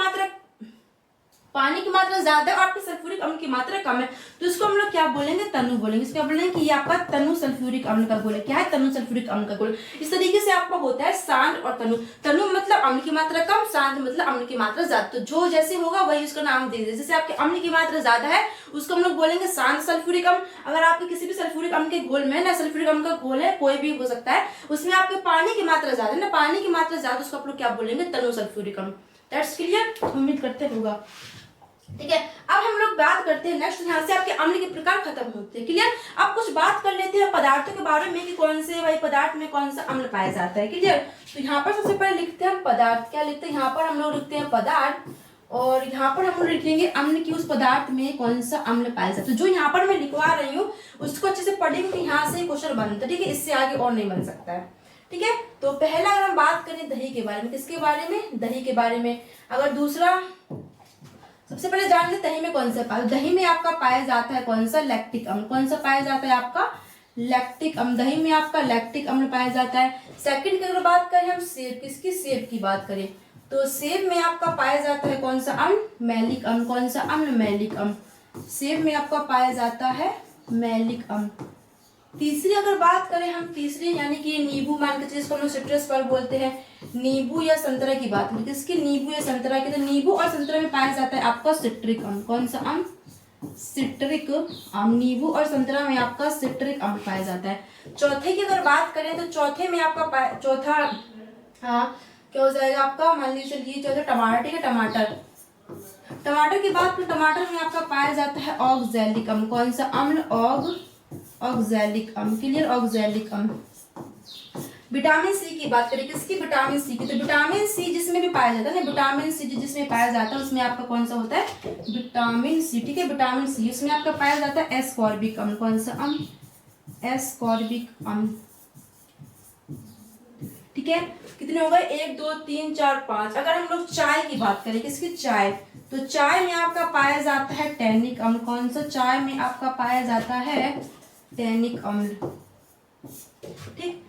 Speaker 1: मात्रा ज्यादा है और आपके सल्फ्यूरिक अम्ल की मात्रा कम है, तो इसको हम लोग क्या बोलेंगे, तनु बोलेंगे। इसको क्या बोलेंगे कि ये आपका तनु सल्फ्यूरिक अम्ल का घोल है, क्या है, तनु सल्फ्यूरिक अम्ल का घोल। इस तरीके से आपका होता है सांद्र और तनु। तनु मतलब अम्ल की मात्रा कम, सांद्र मतलब अम्ल की मात्रा ज्यादा। तो जो जैसे होगा वही उसका नाम दे दीजिए। जैसे आपके अम्ल की मात्रा ज्यादा है उसको हम लोग बोलेंगे सांद्र सल्फ्यूरिक अम्ल। अगर आपके किसी भी सल्फ्यूरिक अम्ल के घोल में ना, सल्फ्यूरिक अम्ल का घोल है, कोई भी हो सकता है, उसमें आपके पानी की मात्रा ज्यादा है ना, पानी की मात्रा ज्यादा, उसको आप लोग क्या बोलेंगे, तनु सल्फ्यूरिक अम्ल। दैट्स क्लियर, उम्मीद करते होगा, ठीक है। अब हम लोग बात करते हैं नेक्स्ट, यहाँ से आपके अम्ल के प्रकार खत्म होते हैं, क्लियर। अब कुछ बात कर लेते हैं पदार्थों के बारे में कि कौन से भाई पदार्थ में कौन सा अम्ल पाया जाता है, क्लियर। तो यहाँ पर सबसे पहले लिखते हैं पदार्थ, क्या लिखते हैं, यहाँ पर हम लोग लिखते हैं पदार्थ, और यहाँ पर हम लोग लिखेंगे अम्ल की उस पदार्थ में कौन सा अम्ल पाया जाता है। जो यहाँ पर मैं लिखवा रही हूँ उसको अच्छे से पढ़ेंगे कि यहाँ से क्वेश्चन बनता है, ठीक है, इससे आगे और नहीं बन सकता है, ठीक है। तो पहला अगर हम बात करें दही के बारे में, किसके बारे में, दही के बारे में। अगर दूसरा, सबसे पहले जान लेते दही में कौन सा पाया, दही में आपका पाया जाता है कौन सा, लैक्टिक अम्ल। कौन सा पाया जाता है आपका, लैक्टिक अम्ल। दही में आपका लैक्टिक अम्ल पाया जाता है। सेकंड की अगर बात करें हम सेब, किसकी, सेब की बात करें तो सेब में आपका पाया जाता है कौन सा अम्ल, मैलिक अम्ल। कौन सा अम्ल, मैलिक अम्ल। सेब में आपका पाया जाता है मैलिक अम्ल। तीसरी अगर बात करें हम, तीसरी यानी कि नींबू मान के जिसको हम लोग सिट्रस फल बोलते हैं, नींबू या संतरा की बात करें, किसकी, नींबू या संतरा की, तो नींबू और संतरा में पाया जाता है आपका सिट्रिक अम्ल। कौन सा अम्ल, सिट्रिक अम्ल। नींबू और संतरा में आपका सिट्रिक अम्ल पाया जाता है। चौथे की अगर बात करें तो चौथे में आपका चौथा, हाँ क्या हो जाएगा आपका, मान लीजिए चलिए चौथा टमाटर, ठीक है, टमाटर। टमाटर की बात करें, टमाटर में आपका पाया जाता है ऑक्सैलिक अम्ल। कौन सा अम्ल, ऑक्सैलिक अम्ल, क्लियर, ऑक्सैलिक अम्ल। विटामिन सी की बात करें, किसकी, विटामिन सी की, तो विटामिन सी जिसमें भी पाया जाता है ना, विटामिन सी जिसमें पाया जाता है उसमें आपका कौन सा होता है, विटामिन सी, ठीक है, विटामिन सी, उसमें आपका पाया जाता है एस्कॉर्बिक अम्ल। कौन सा अम्ल, एस्कॉर्बिक अम्ल, ठीक है। कितने हो गए, 1 2 3 4 5। अगर हम लोग चाय की बात करें, किसकी, चाय, तो चाय में आपका पाया जाता है टैनिक अम्ल। कौन सा, चाय में आपका पाया जाता है टैनिक अम्ल, ठीक।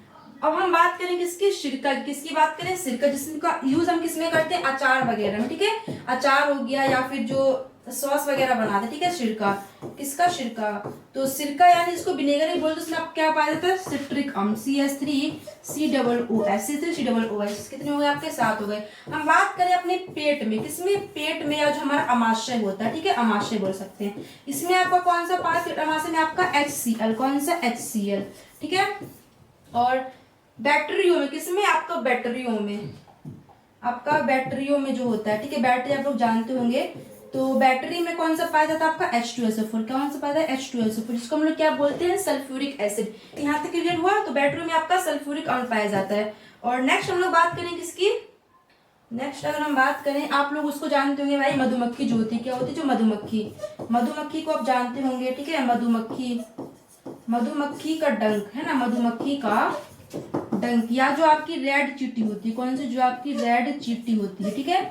Speaker 1: अब हम बात करें किसकी, सिरका, किसकी बात करें, सिरका, जिसका यूज हम किसमें करते हैं, अचार वगैरह में, ठीक है, अचार हो गया या फिर जो सॉस वगैरह बनाते, ठीक है, सिरका, किसका, सिरका। तो सिरका यानी इसको विनेगर ही बोलते हैं, उसमें आप क्या पाया जाता है, सिट्रिक अम्ल, CH3COOH, C3COOH। कितने हो गए आपके, 7 हो गए। हम बात करें अपने पेट में, किसमें, पेट में, या जो हमारा अमाशय होता है, ठीक है, अमाशय बोल सकते हैं, इसमें आपका कौन सा पार्ट, अमाशय में आपका HCl। कौन सा, HCl, ठीक है। और बैक्टीरियो में, किसमें, आपका बैक्टीरियो में, आपका बैक्टीरियो में जो होता है, ठीक है, बैटरी आप लोग जानते होंगे, तो बैटरी में कौन सा पाया जाता है आपका H2SO4। कौन सा पाया जाता है, H2SO4, जिसको हम लोग क्या बोलते हैं, सल्फ्यूरिक एसिड। यहाँ तक क्लियर हुआ। तो बैटरी में आपका सल्फ्यूरिक अम्ल पाया जाता है। और नेक्स्ट हम लोग बात करें किसकी, नेक्स्ट अगर हम बात करें, आप लोग उसको जानते होंगे भाई, मधुमक्खी जो होती है, क्या होती है, जो मधुमक्खी, मधुमक्खी को आप जानते होंगे, ठीक है, मधुमक्खी, मधुमक्खी का डंक है ना, मधुमक्खी का डंक, या जो आपकी रेड चींटी होती है, कौन सी, जो आपकी रेड चींटी होती है, ठीक है,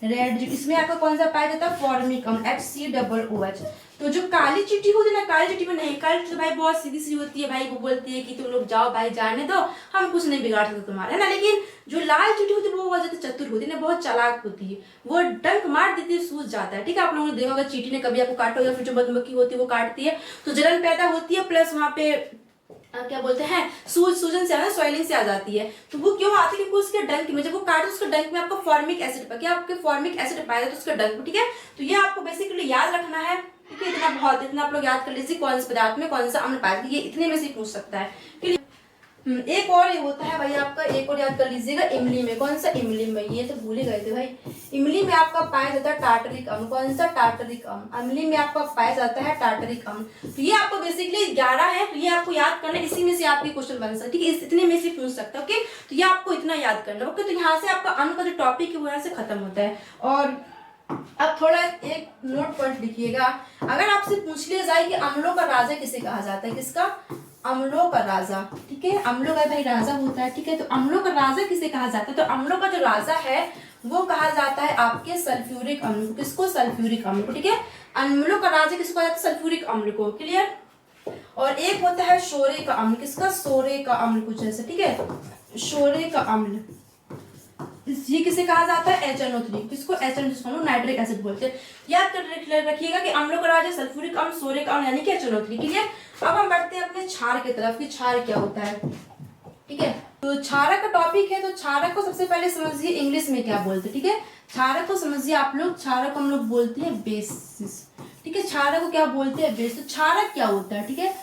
Speaker 1: रेड चींटी, इसमें आपका कौन सा पाया जाता है, फॉर्मिक अम्ल, HCOOH। तो जो काली चींटी होती है ना, काली चींटी में नहीं, काली चींटी तो भाई बहुत सीधी सी होती है भाई, वो बोलती है कि तुम लोग जाओ भाई, जाने दो, हम कुछ नहीं बिगाड़ सकते तुम्हारे, है ना। लेकिन जो लाल चींटी होती है वो बहुत ज्यादा चतुर होती है ना, बहुत चालाक होती है, वो डंक मार देती है, सूझ जाता है, ठीक है। आप लोगों ने देखा होगा चींटी ने कभी आपको काटा या फिर जो मधुमक्खी होती है वो काटती है तो जलन पैदा होती है, प्लस वहां पे क्या बोलते हैं, सूजन से आना, स्वेलिंग से आ जाती है। तो वो क्यों आती है, क्योंकि उसके डंक में, जब वो काटे उसके डंक में आपका फॉर्मिक एसिड पर, क्या आपके फॉर्मिक एसिड पाया जाता है उसके डंक में, ठीक है। तो ये आपको बेसिकली याद रखना है, ठीक है। इतना आप लोग याद कर लीजिए, कौन से पदार्थ में कौन सा अम्ल पाया जाता है, ये इतने में से पूछ सकता है। एक और ये होता है भाई आपका, एक और याद कर लीजिएगा, इमली में, कौन सा, इमली में, ये तो भूल ही गए थे भाई। इमली में आपका पाया जाता है टार्टरिक अम्ल, कौन सा, टार्टरिक अम्ल, इमली में आपका पाया जाता है टार्टरिक अम्ल। तो ये आपको बेसिकली 11 है, तो ये आपको याद करना, इसी में से आपकी क्वेश्चन बन सकता है, ठीक है, इतने में से पूछ सकता है, ओके। तो ये आपको इतना याद करना, ओके। तो यहाँ से आपका अम्ल का जो टॉपिक है वो यहाँ से खत्म होता है। और अब थोड़ा एक नोट पॉइंट लिखिएगा, अगर आपसे पूछ लिया जाए कि अम्लों का राजा किसे कहा जाता है, किसका, अम्लों का राजा, ठीक है, अम्लों का भाई राजा होता है, ठीक है। तो अम्लों का राजा किसे कहा जाता है, तो अम्लों का जो राजा है वो कहा जाता है आपके सल्फ्यूरिक अम्ल को, किसको, सल्फ्यूरिक अम्ल को, ठीक है। अम्लों का राजा किसको कहा जाता है, सल्फ्यूरिक अम्ल को, क्लियर। और एक होता है शोरे का अम्ल, किसका, सोरे का अम्ल, कुछ ऐसे, ठीक है, शोरे का अम्ल, ये किसे कहा जाता है, HNO3, किसको, HNO, जिसको हम लोग नाइट्रिक एसिड बोलते हैं। याद कर रखिएगा कि अम्लों का राजा सल्फ्यूरिक अम्ल, सोरिक अम्ल, यानी कि HNO3, ठीक है। अब हम बढ़ते हैं अपने क्षार की तरफ कि क्षार क्या होता है, ठीक है। तो क्षारक का टॉपिक है, तो क्षारक को सबसे पहले समझिए इंग्लिश में क्या बोलते हैं, ठीक है। क्षारक को समझिए आप लोग, क्षारक को हम लोग बोलते हैं बेसिस, ठीक है। क्षारक को क्या बोलते हैं, बेस। तो क्षारक क्या होता है, ठीक है।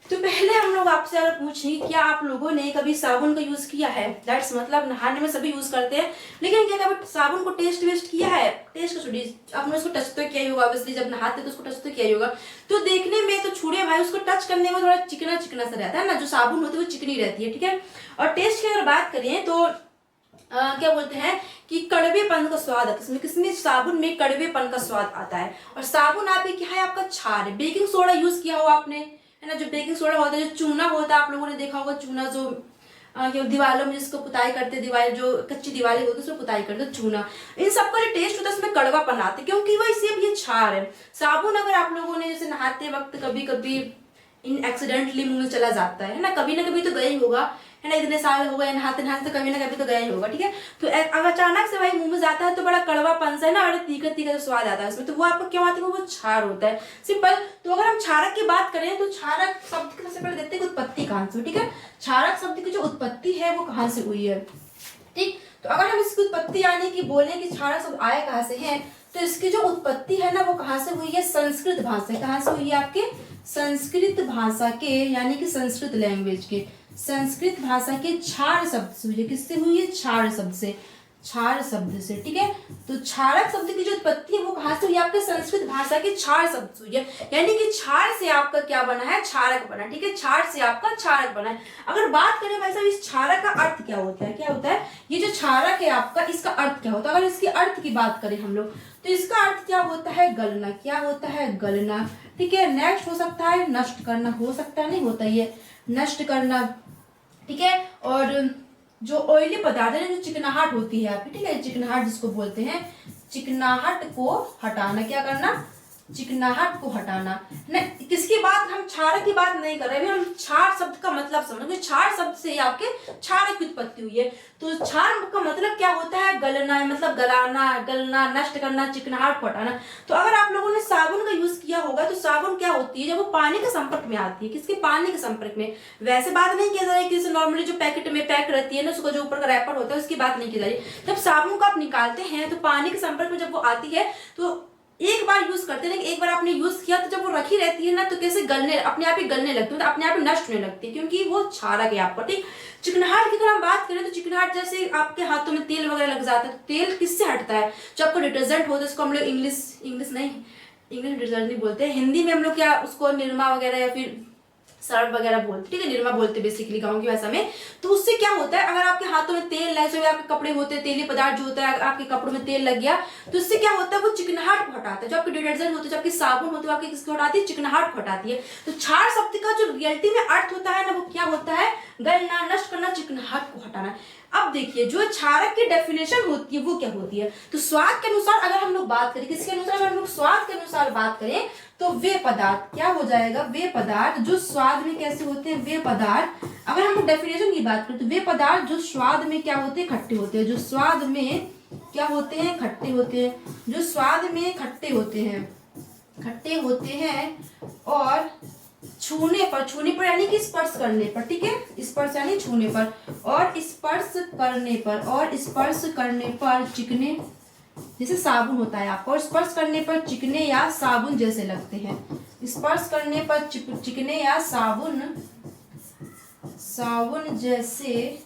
Speaker 1: तो पहले हम लोग आपसे अगर पूछें, क्या आप लोगों ने कभी साबुन का यूज किया है, दैट्स मतलब नहाने में सभी यूज करते हैं, लेकिन क्या कभी साबुन को टेस्ट वेस्ट किया है, टेस्ट का आपने उसको टच तो किया ही होगा, ऑब्वियसली जब नहाते तो उसको टच तो किया ही होगा। तो देखने में तो छोड़िए भाई, उसको टच करने में थोड़ा चिकना चिकना सा रहता है ना, जो साबुन होती है वो चिकनी रहती है, ठीक है। और टेस्ट की अगर बात करें तो क्या बोलते हैं कि कड़वेपन का स्वाद आता है इसमें, किसमें, साबुन में कड़वेपन का स्वाद आता है। और साबुन आप क्या है, आपका क्षार है। बेकिंग सोडा यूज किया होगा आपने, है ना, जो बेकिंग सोडा होता है, जो चूना होता है, आप लोगों ने देखा होगा चूना, जो दीवारों में जिसको पुताई करते, दीवार जो कच्ची दीवारें होती है उसमें पुताई करते चूना, इन सबका जो टेस्ट होता है उसमें कड़वापन आता है, क्योंकि वो इसे ये क्षार है। साबुन अगर आप लोगों ने जैसे नहाते वक्त कभी कभी इन एक्सीडेंटली मुंह में चला जाता है ना कभी तो गया ही होगा, है ना, इतने साल हो गए नहाते नहाते तो कभी ना कभी तो गया ही होगा, ठीक है। तो अगर अचानक से भाई मुंह में जाता है तो बड़ा कड़वापन सा है ना, बड़ा तीखा तीखा स्वाद आता है उसमें, तो वो आपको क्यों आता है, वो क्षार होता है, सिंपल। तो अगर हम क्षारक की बात करें तो क्षारक शब्द की सबसे पहले देखते हैं उत्पत्ति कहां से, ठीक है। क्षारक शब्द की जो उत्पत्ति है वो कहां से हुई है, ठीक। तो अगर हम इसकी उत्पत्ति यानी कि बोले कि क्षारक शब्द आया कहां से है, तो इसकी जो उत्पत्ति है ना वो कहां से हुई है, संस्कृत भाषा, कहां से हुई है, आपके संस्कृत भाषा के, यानी कि संस्कृत लैंग्वेज के, संस्कृत भाषा के क्षार शब्द से हुई है। किससे हुई है, क्षार शब्द से, क्षार शब्द से, ठीक है। तो क्षारक शब्द की जो उत्पत्ति है वो कहां से हुई है, आपके संस्कृत भाषा के क्षार शब्द से हुई है, यानी कि क्षार से आपका क्या बना है, क्षारक बना, ठीक है, क्षार से आपका क्षारक बना है। अगर बात करें भाई साहब इस क्षारक का अर्थ क्या होता है, क्या होता है ये जो क्षारक है आपका, इसका अर्थ क्या होता है, अगर इसके अर्थ की बात करें हम लोग तो इसका अर्थ क्या होता है, गलना, क्या होता है, गलना, ठीक है। नेक्स्ट हो सकता है नष्ट करना, हो सकता है, नहीं होता ये नष्ट करना, ठीक है। और जो ऑयली पदार्थ है, जो चिकनाहट होती है आपकी, ठीक है, चिकनाहट जिसको बोलते हैं, चिकनाहट को हटाना, क्या करना, चिकनाहट को हटाना न, किसकी बात, हम क्षारक की बात नहीं कर रहे हैं, हम क्षार शब्द का मतलब समझो, क्षार शब्द से आपके क्षारक की उत्पत्ति हुई है। तो क्षार का मतलब क्या होता है, गलना, मतलब गलाना, गलना, नष्ट करना, चिकनाहट को हटाना। तो अगर आप लोगों ने साबुन का यूज किया होगा तो साबुन क्या होती है, जब वो पानी के संपर्क में आती है, किसके, पानी के संपर्क में, वैसे बात नहीं की जा रही कि नॉर्मली जो पैकेट में पैक रहती है ना, उसका जो ऊपर का रैपर होता है उसकी बात नहीं की जा रही। जब साबुन को आप निकालते हैं तो पानी के संपर्क में जब वो आती है तो एक बार यूज करते हैं, एक बार आपने यूज किया तो जब वो रखी रहती है ना तो कैसे गलने, अपने आप ही गलने लगती है, तो अपने आप ही नष्ट होने लगती है, क्योंकि वो क्षारक है आपका, ठीक। चिकनाहट की अगर हम बात करें तो चिकनाहट जैसे आपके हाथों में तेल वगैरह लग जाता है, तो तेल किससे हटता है, जो आपको डिटर्जेंट होता है, उसको हम लोग इंग्लिश नहीं डिटर्जेंट नहीं बोलते, हिंदी में हम लोग क्या उसको निरमा वगैरह या फिर सर्फ वगैरह बोलते, ठीक है, निरमा बोलते बेसिकली गांव की भाषा में। तो उससे क्या होता है, अगर आपके हाथों में तेल लगे, जो आपके कपड़े होते हैं तेली पदार्थ जो होता है, आपके कपड़ों में तेल लग गया तो इससे क्या होता है, वो चिकनाहट को हटाता है। जो आपके डिटर्जेंट होते हैं, जो आपकी साबुन होती है, आपकी किसको हटाती है, चिकनाहट को हटाती है। तो क्षार शब्द का जो रियलिटी में अर्थ होता है ना, वो क्या होता है, गलना, नष्ट करना, चिकनाहट को हटाना। अब देखिए जो क्षारक की डेफिनेशन होती है वो क्या होती है, तो स्वाद के अनुसार अगर हम लोग बात करें, किसके अनुसार, अगर हम लोग स्वाद के अनुसार बात करें तो वे पदार्थ क्या हो जाएगा, वे पदार्थ जो स्वाद में कैसे होते हैं, वे पदार्थ, अगर हम लोग डेफिनेशन की बात करें तो वे पदार्थ जो स्वाद में क्या होते हैं, खट्टे होते हैं। जो स्वाद में क्या होते हैं, खट्टे होते हैं। जो स्वाद में खट्टे होते हैं, खट्टे होते हैं और छूने पर यानी कि स्पर्श करने पर, ठीक है, स्पर्श यानी छूने पर, और स्पर्श करने पर, और स्पर्श करने पर चिकने, जैसे साबुन होता है आपका, और स्पर्श करने पर चिकने या साबुन जैसे लगते हैं। स्पर्श करने पर चिकने या साबुन जैसे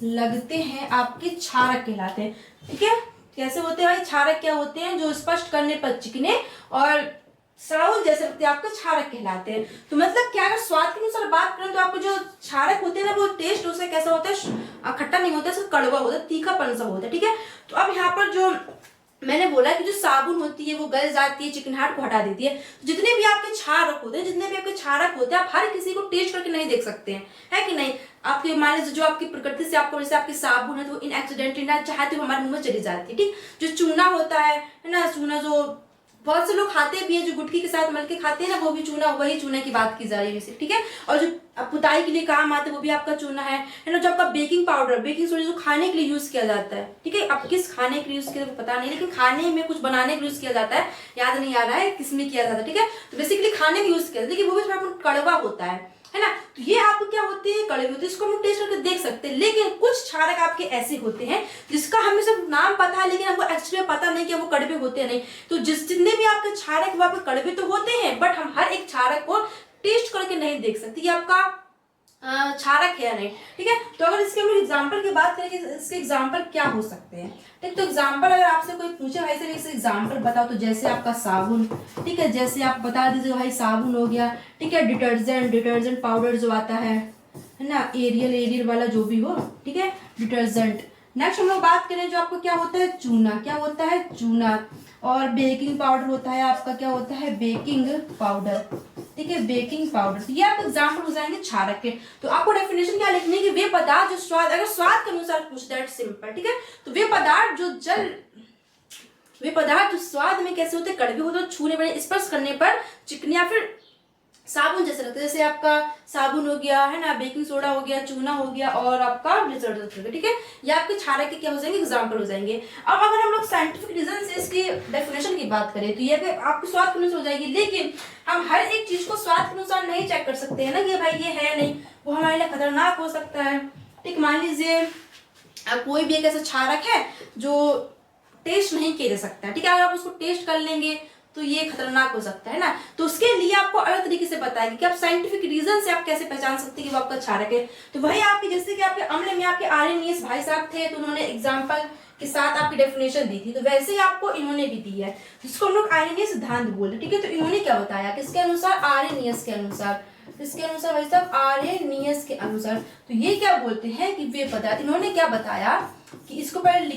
Speaker 1: लगते हैं, आपके क्षारक कहलाते हैं। ठीक है, कैसे होते हैं भाई, क्षारक क्या होते हैं, जो स्पर्श करने पर चिकने और साबुन जैसे लगते हैं, आपके क्षारक कहलाते हैं। तो मतलब क्या, अगर स्वाद के अनुसार बात करें तो आपको जो क्षारक होते हैं ना, वो टेस्ट उससे कैसा होता है, खट्टा नहीं होता है, कड़वा होता है, तीखापन सा होता है। ठीक है, तो अब यहाँ पर जो मैंने बोला कि जो साबुन होती है वो गल जाती है, चिकनाहट को हटा देती है। तो जितने भी आपके क्षारक होते हैं, जितने भी आपके क्षारक होते हैं, आप हर किसी को टेस्ट करके नहीं देख सकते हैं, है कि नहीं। आपके मान लीजिए जो आपकी प्रकृति से आपको, जैसे आपकी साबुन है तो इन एक्सीडेंटली ना चाहते हुए हमारे मुंह में चली जाती है। ठीक, जो चूना होता है ना, चूना जो बहुत से लोग खाते भी है, जो गुटकी के साथ मिलके खाते हैं ना, वो भी चूना, वही चूना की बात की जा रही है वैसे। ठीक है, और जो पुताई के लिए काम आता है वो भी आपका चूना है ना। जो आपका बेकिंग पाउडर, बेकिंग सोडा जो खाने के लिए यूज किया जाता है, ठीक है, अब किस खाने के लिए यूज किया पता नहीं, लेकिन खाने में कुछ बनाने के लिए यूज किया जाता है, याद नहीं आ रहा है किसमें किया जाता है। ठीक है, तो बेसिकली खाने में यूज किया जाता है, लेकिन वो भी थोड़ा कड़वा होता है ना। तो ये आपको क्या होते हैं, कड़वे होते हैं, इसको हम टेस्ट करके देख सकते हैं। लेकिन कुछ क्षारक आपके ऐसे होते हैं जिसका हमें सिर्फ नाम पता है, लेकिन हमको एक्चुअली पता नहीं कि वो कड़वे होते हैं नहीं। तो जितने भी आपके क्षारक वो आपके कड़वे तो होते हैं, बट हम हर एक क्षारक को टेस्ट करके नहीं देख सकते कि आपका क्षारक है या नहीं। ठीक है, तो अगर इसके हम लोग एग्जाम्पल की बात करें कि इसके एग्जाम्पल क्या हो सकते हैं। ठीक, तो एग्जाम्पल अगर आपसे कोई पूछे भाई सर इससे एग्जाम्पल बताओ, तो जैसे आपका साबुन, ठीक है, जैसे आप बता दीजिए भाई साबुन हो गया। ठीक है, डिटर्जेंट पाउडर जो आता है ना, एरियल वाला जो भी हो, ठीक है, डिटर्जेंट। नेक्स्ट हम लोग बात करें जो आपको क्या होता है, चूना, क्या होता है, चूना। और बेकिंग पाउडर होता है आपका, क्या होता है, बेकिंग पाउडर। ठीक है, बेकिंग पाउडर। तो ये आप एग्जाम्पल हो जाएंगे क्षारक के। तो आपको डेफिनेशन क्या लिखनी है कि वे पदार्थ जो स्वाद, अगर स्वाद के अनुसार पूछता है सिंपल, ठीक है, तो वे पदार्थ जो स्वाद में कैसे होते हैं, कड़वे होते हैं, छूने पर, स्पर्श करने पर चिकने या फिर साबुन जैसे लगता है। जैसे आपका साबुन हो गया है ना, बेकिंग सोडा हो गया, चूना हो गया, और आपका डिटर्जेंट हो गया। ठीक है, ये आपके क्षारक के क्या हो जाएंगे, एग्जाम्पल हो जाएंगे। अब अगर हम लोग साइंटिफिक रीजन से इसकी डेफिनेशन की बात करें तो ये आपके स्वाद के अनुसार हो जाएगी। लेकिन हम हर एक चीज को स्वाद के अनुसार नहीं चेक कर सकते हैं ना कि भाई ये है नहीं, वो हमारे लिए खतरनाक हो सकता है। ठीक, मान लीजिए कोई भी एक ऐसा क्षारक है जो टेस्ट नहीं किया जा सकता है। ठीक है, अगर आप उसको टेस्ट कर लेंगे तो ये खतरनाक हो सकता है ना। तो उसके लिए आपको अलग तरीके से बताएगी कि आप साइंटिफिक रीजन से आप कैसे पहचान सकते हैं कि वो आपका क्षारक है। तो वही आपके, जैसे कि आपके अम्ल में आपके आर्यनियस भाई साहब थे, तो उन्होंने एग्जाम्पल के साथ आपकी डेफिनेशन दी थी, तो वैसे ही आपको इन्होंने भी दी है, जिसको हम लोग आर्यनियस सिद्धांत बोलते। ठीक है, तो इन्होंने क्या बताया, किसके अनुसार, आर्यनियस के अनुसार। किसके अनुसार भाई साहब, आर्यनियस के अनुसार। तो ये क्या बोलते हैं कि वे पदार्थ, इन्होंने क्या बताया कि इसको पहले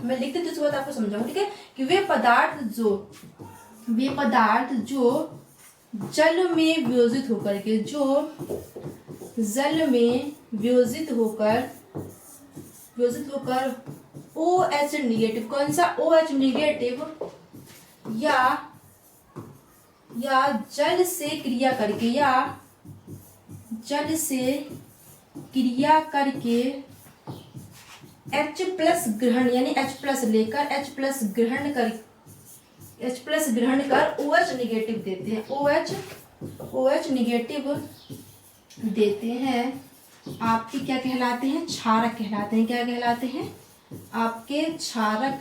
Speaker 1: मैं लिखती थी, उसके बाद आपको समझाऊंगा। ठीक है, कि वे पदार्थ जो जल में वियोजित होकर के, जो जल में वियोजित होकर OH निगेटिव, कौन सा OH निगेटिव, या जल से क्रिया करके H+ ग्रहण, यानी H+ लेकर H+ ग्रहण कर OH निगेटिव देते हैं, OH निगेटिव देते हैं, आपके क्या कहलाते हैं, क्षारक कहलाते हैं। क्या कहलाते हैं, आपके क्षारक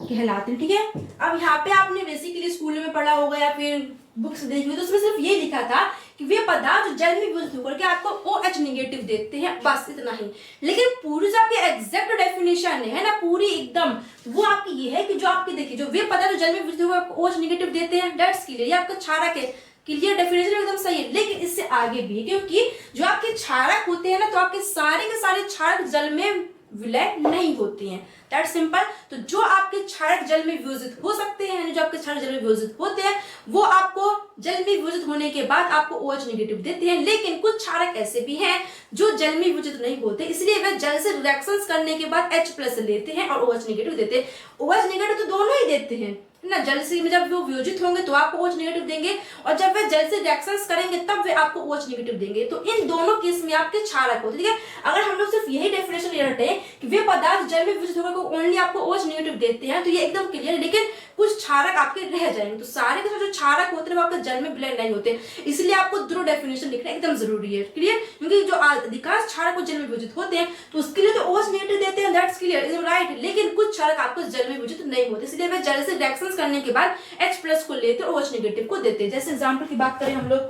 Speaker 1: कहलाते हैं। ठीक है, अब यहाँ पे आपने बेसिकली स्कूल में पढ़ा होगा या फिर बुक्स देखी हुई, तो उसमें सिर्फ ये लिखा था कि वे पदार्थ जो जल में वियोजित होकर के आपको OH निगेटिव देते हैं, बस इतना ही। लेकिन पूरी जो आपकी एग्जैक्ट डेफिनेशन है ना, पूरी एकदम, वो आपकी ये है कि जो आपकी देखिए, जो वे पदार्थ जो जल में वियोजित होकर आपको OH निगेटिव देते हैं, दैट्स क्लियर, ये आपका क्षारक है। क्लियर, डेफिनेशन एकदम सही है, लेकिन इससे आगे भी है, क्योंकि जो आपके क्षारक होते हैं ना, तो आपके सारे के सारे क्षारक जल में विलय नहीं होते हैं, दैट सिंपल। तो जो आपके क्षारक जल में वियोजित हो सकते हैं, यानी जो आपके क्षारक जल में वियोजित होते हैं, वो आपको जल में वियोजित होने के बाद आपको OH नेगेटिव देते हैं। लेकिन कुछ क्षारक ऐसे भी हैं जो जल में वियोजित नहीं होते, इसलिए वे जल से रिएक्शंस करने के बाद H+ लेते हैं और OH नेगेटिव देते हैं। OH नेगेटिव तो दोनों ही देते हैं ना, जल से में जब वो वियोजित होंगे तो आपको OH नेगेटिव देंगे, और जब वे जल से रिएक्शंस करेंगे तब वे आपको OH नेगेटिव देंगे। तो इन दोनों केस में आपके क्षारक होते हैं, ठीक है। अगर हम लोग सिर्फ यही डेफिनेशन ले रहे हैं कि वे पदार्थ जल में वियोजित होकर ओनली आपको OH नेगेटिव देते हैं, तो ये एकदम क्लियर है। लेकिन कुछ क्षारक आपके रह जाएंगे, तो सारे के सारे जो क्षारक होते हैं वो आपके जल में विलय नहीं होते, इसलिए आपको दोनों डेफिनेशन लिखना एकदम जरूरी है, क्लियर। क्योंकि जो अधिकांश क्षारक वो जल में वियोजित होते हैं, तो उसके लिए तो OH नेगेटिव देते हैं, दैट्स क्लियर, इज राइट। लेकिन कुछ क्षारक आपको जल में वियोजित नहीं होते, इसलिए वे जल से रिएक्शंस करने के बाद H+ को लेते हैं और OH नेगेटिव को देते हैं। जैसे एग्जांपल की बात करें हम लोग,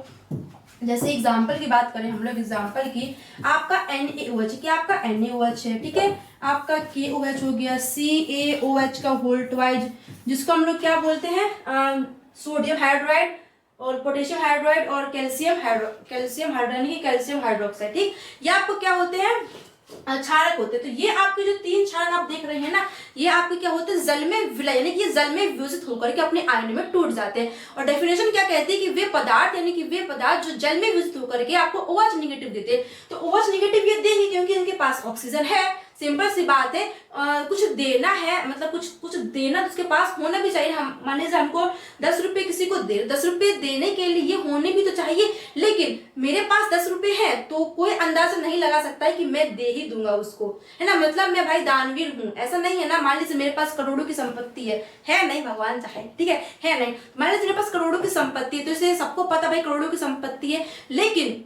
Speaker 1: एग्जांपल की आपका NaOH, क्या आपका NaOH है, ठीक है। आपका KOH हो गया, CaOH का होल ट्वाइज, जिसको हम लोग क्या बोलते हैं, सोडियम हाइड्राइड और पोटेशियम हाइड्राइड और कैल्शियम हाइड्रोक्साइड, ठीक। ये आपको क्या होते हैं, क्षारक होते हैं। तो ये आपके जो 3 क्षारक आप देख रहे हैं ना, ये आपके क्या होते हैं, जल में विलय, यानी कि ये जल में वियोजित होकर के अपने आयन में टूट जाते हैं। और डेफिनेशन क्या कहती है कि वे पदार्थ, यानी कि वे पदार्थ जो जल में वियोजित होकर के आपको OH नेगेटिव देते हैं। तो OH नेगेटिव ये देंगे क्योंकि इनके पास ऑक्सीजन है, सिंपल सी बात है। कुछ देना है, मतलब कुछ देना तो उसके पास होना भी चाहिए। हम मान लीजिए हमको 10 रुपए किसी को 10 रुपए देने के लिए ये होने भी तो चाहिए, लेकिन मेरे पास 10 रुपए है तो कोई अंदाजा नहीं लगा सकता है कि मैं दे ही दूंगा उसको, है ना। मतलब मैं भाई दानवीर हूँ, ऐसा नहीं है ना। मान लीजिए मेरे पास करोड़ों की संपत्ति है नहीं, भगवान चाहे, ठीक है नहीं। मान लीजिए मेरे पास करोड़ों की संपत्ति है, तो इसे सबको पता भाई करोड़ों की संपत्ति है, लेकिन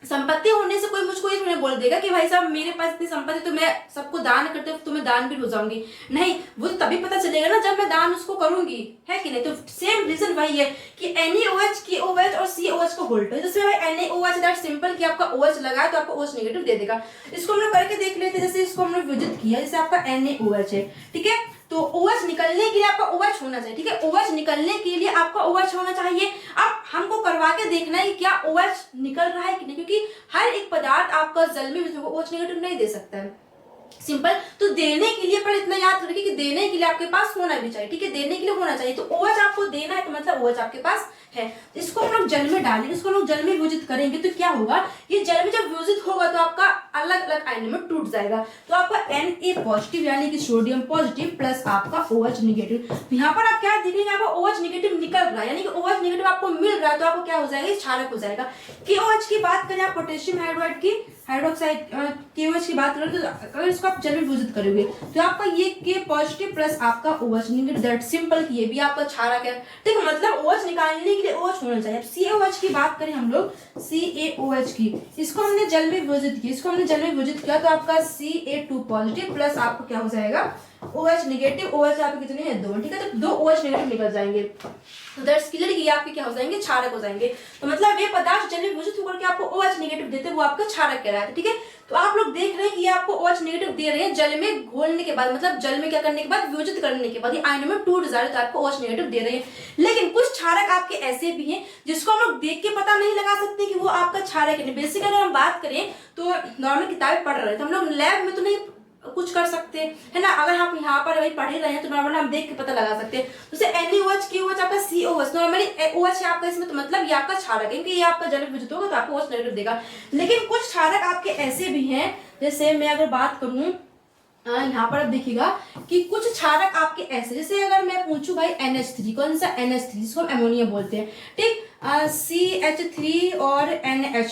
Speaker 1: संपत्ति होने से कोई मुझको ये थोड़ी बोल देगा कि भाई साहब मेरे पास इतनी संपत्ति तो मैं सबको दान करते तो मैं दानवीर हो जाऊंगी, नहीं। वो तो तभी पता चलेगा ना जब मैं दान उसको करूंगी, है कि नहीं। तो सेम रीजन वही है कि NaOH, KOH और COH का होल ट्वाइज, जैसे भाई NaOH दैट सिंपल कि आपका OH लगा है तो आपको OH नेगेटिव दे देगा। इसको हम लोग करके देख लेते हैं। जैसे इसको हमने विजिट किया, जैसे आपका NaOH है, ठीक है। तो OH निकलने के लिए आपका OH होना चाहिए, ठीक है। OH निकलने के लिए आपका OH होना चाहिए। अब हमको करवा के देखना है कि क्या OH निकल रहा है कि नहीं, क्योंकि हर एक पदार्थ आपका जल में OH नेगेटिव नहीं दे सकता है, सिंपल। तो देने के लिए पर इतना याद रखिए कि देने के लिए आपके पास होना भी चाहिए, ठीक है। देने के लिए होना चाहिए, तो OH आपको देना है तो मतलब OH आपके पास है। इसको हम लोग जल में डालेंगे, इसको हम लोग जल में वियोजित करेंगे, तो क्या होगा, ये जल में जब वियोजित होगा तो आपका अलग अलग आयन में टूट जाएगा। तो आपका Na पॉजिटिव यानी कि सोडियम पॉजिटिव प्लस आपका OH नेगेटिव। यहाँ पर आप क्या देखेंगे, आपका OH नेगेटिव निकल रहा है, यानी कि OH नेगेटिव आपको मिल रहा है, तो आपको क्या हो जाएगा, क्षारक हो जाएगा। KOH की बात करें आप, पोटेशियम हाइड्राइड की हाइड्रोक्साइड KOH की बात करें, तो अगर इसको आप जल में वियोजित करोगे तो आपका ये K पॉजिटिव प्लस आपका OH नेगेटिव, दैट सिंपल कि ये भी आपका क्षारक है, ठीक है। मतलब OH निकालने के लिए OH होना चाहिए। CaOH की बात करें हम लोग, CaOH की, इसको हमने जल में वियोजित किया, तो आपका Ca2 पॉजिटिव प्लस आपको क्या हो जाएगा, OH नेगेटिव। OH आपके कितने हैं, 2, ठीक है। तो 2 OH नेगेटिव निकल जाएंगे, तो दैट्स क्लियर कि ये आपके क्या हो जाएंगे, क्षारक हो जाएंगे। तो मतलब वे पदार्थ जल में वियोजित होकर के आपको OH नेगेटिव देते हैं, वो आपका क्षारक कहलाता है, ठीक है। तो आप लोग देख रहे हैं कि ये आपको OH नेगेटिव दे रहे हैं जल में घोलने के बाद, मतलब जल में क्या करने के बाद, वियोजित करने के बाद ये आयनों में टूट जा रहे हैं, तो आपको OH नेगेटिव दे रहे हैं। लेकिन कुछ क्षारक आपके ऐसे भी हैं जिसको हम लोग देख के पता नहीं लगा सकते कि वो आपका क्षारक है। बेसिक अगर हम बात करें तो नॉर्मल किताबें पढ़ रहे हैं, तो हम लोग लैब में तो नहीं कुछ कर सकते, है ना। अगर हम यहाँ पर वही पढ़ ही रहे हैं तो नॉर्मली हम देख के पता लगा सकते हैं। जैसे NaOH, KOH, आपका COH, नॉर्मली OH है आपका, इसमें तो मतलब ये आपका क्षारक है, क्योंकि ये आपका जल में वियोजित होगा तो आपको OH नेगेटिव देगा। लेकिन कुछ क्षारक आपके ऐसे भी हैं, जैसे मैं अगर बात करूं यहाँ पर आप देखिएगा कि कुछ क्षारक आपके ऐसे, जैसे अगर मैं पूछूं भाई NH3, कौन सा NH3, जिसको हम अमोनिया बोलते हैं, ठीक। CH3 और NH,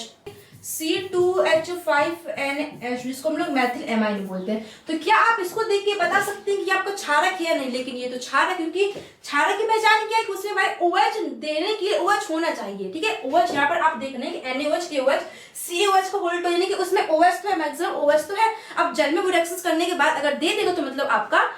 Speaker 1: C2H5NH, जिसको हम लोग मैथिल एमाइन बोलते हैं। तो क्या आप इसको देख के बता सकते हैं कि आपका क्षारक है या नहीं, लेकिन ये तो क्षारक, क्योंकि क्षारक की पहचान क्या है कि उसमें भाई OH देने के लिए OH होना चाहिए, ठीक है। OH यहाँ पर आप देख रहे हैं कि NaOH, KOH, COH का होल ट्वाइज, यानी कि उसमें OH तो है, मैक्सिमम OH तो है। अब जल में वो रिएक्शंस करने के बाद अगर दे देगा तो मतलब आपका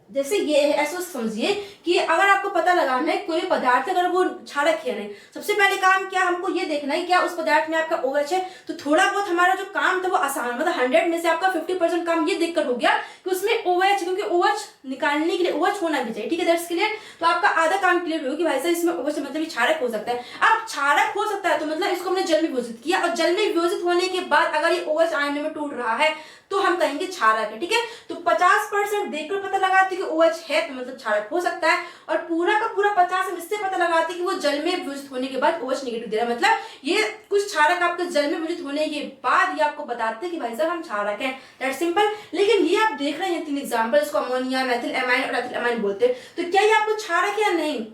Speaker 1: जैसे ये है, ऐसा समझिए कि अगर आपको पता लगाना है कोई पदार्थ अगर वो क्षारक है नहीं, सबसे पहले काम क्या हमको ये देखना है क्या उस पदार्थ में आपका OH है। तो थोड़ा बहुत हमारा जो काम था वो आसान, मतलब 100 में से आपका 50% काम ये देखकर हो गया कि उसमें OH, क्योंकि OH निकालने के लिए OH होना भी चाहिए, ठीक है, दैट्स क्लियर। तो आपका आधा काम क्लियर हो कि भाई साहब इसमें OH मतलब क्षारक हो सकता है। अब क्षारक हो सकता है तो मतलब इसको हमने जल में विभाजित किया, और जल में विभाजित होने के बाद अगर ये OH आयनों में टूट रहा है तो हम कहेंगे क्षारक है, ठीक है। तो 50% देखकर पता लगाते कि OH है तो मतलब क्षारक हो सकता है, और पूरा का पूरा 50 हम इससे पता लगाते कि वो जल में विभाजित होने के बाद OH नेगेटिव दे रहा है, मतलब ये कुछ क्षारक आपके जल में विभाजित होने के बाद ये आपको बताते हैं कि भाई साहब हम क्षारक हैं, दैट सिंपल। लेकिन ये आप देख रहे हैं 3 एग्जाम्पल, इसको अमोनिया, मेथिल एमाइन और एथिल एमाइन बोलते हैं। तो क्या ये आपको क्षारक या नहीं?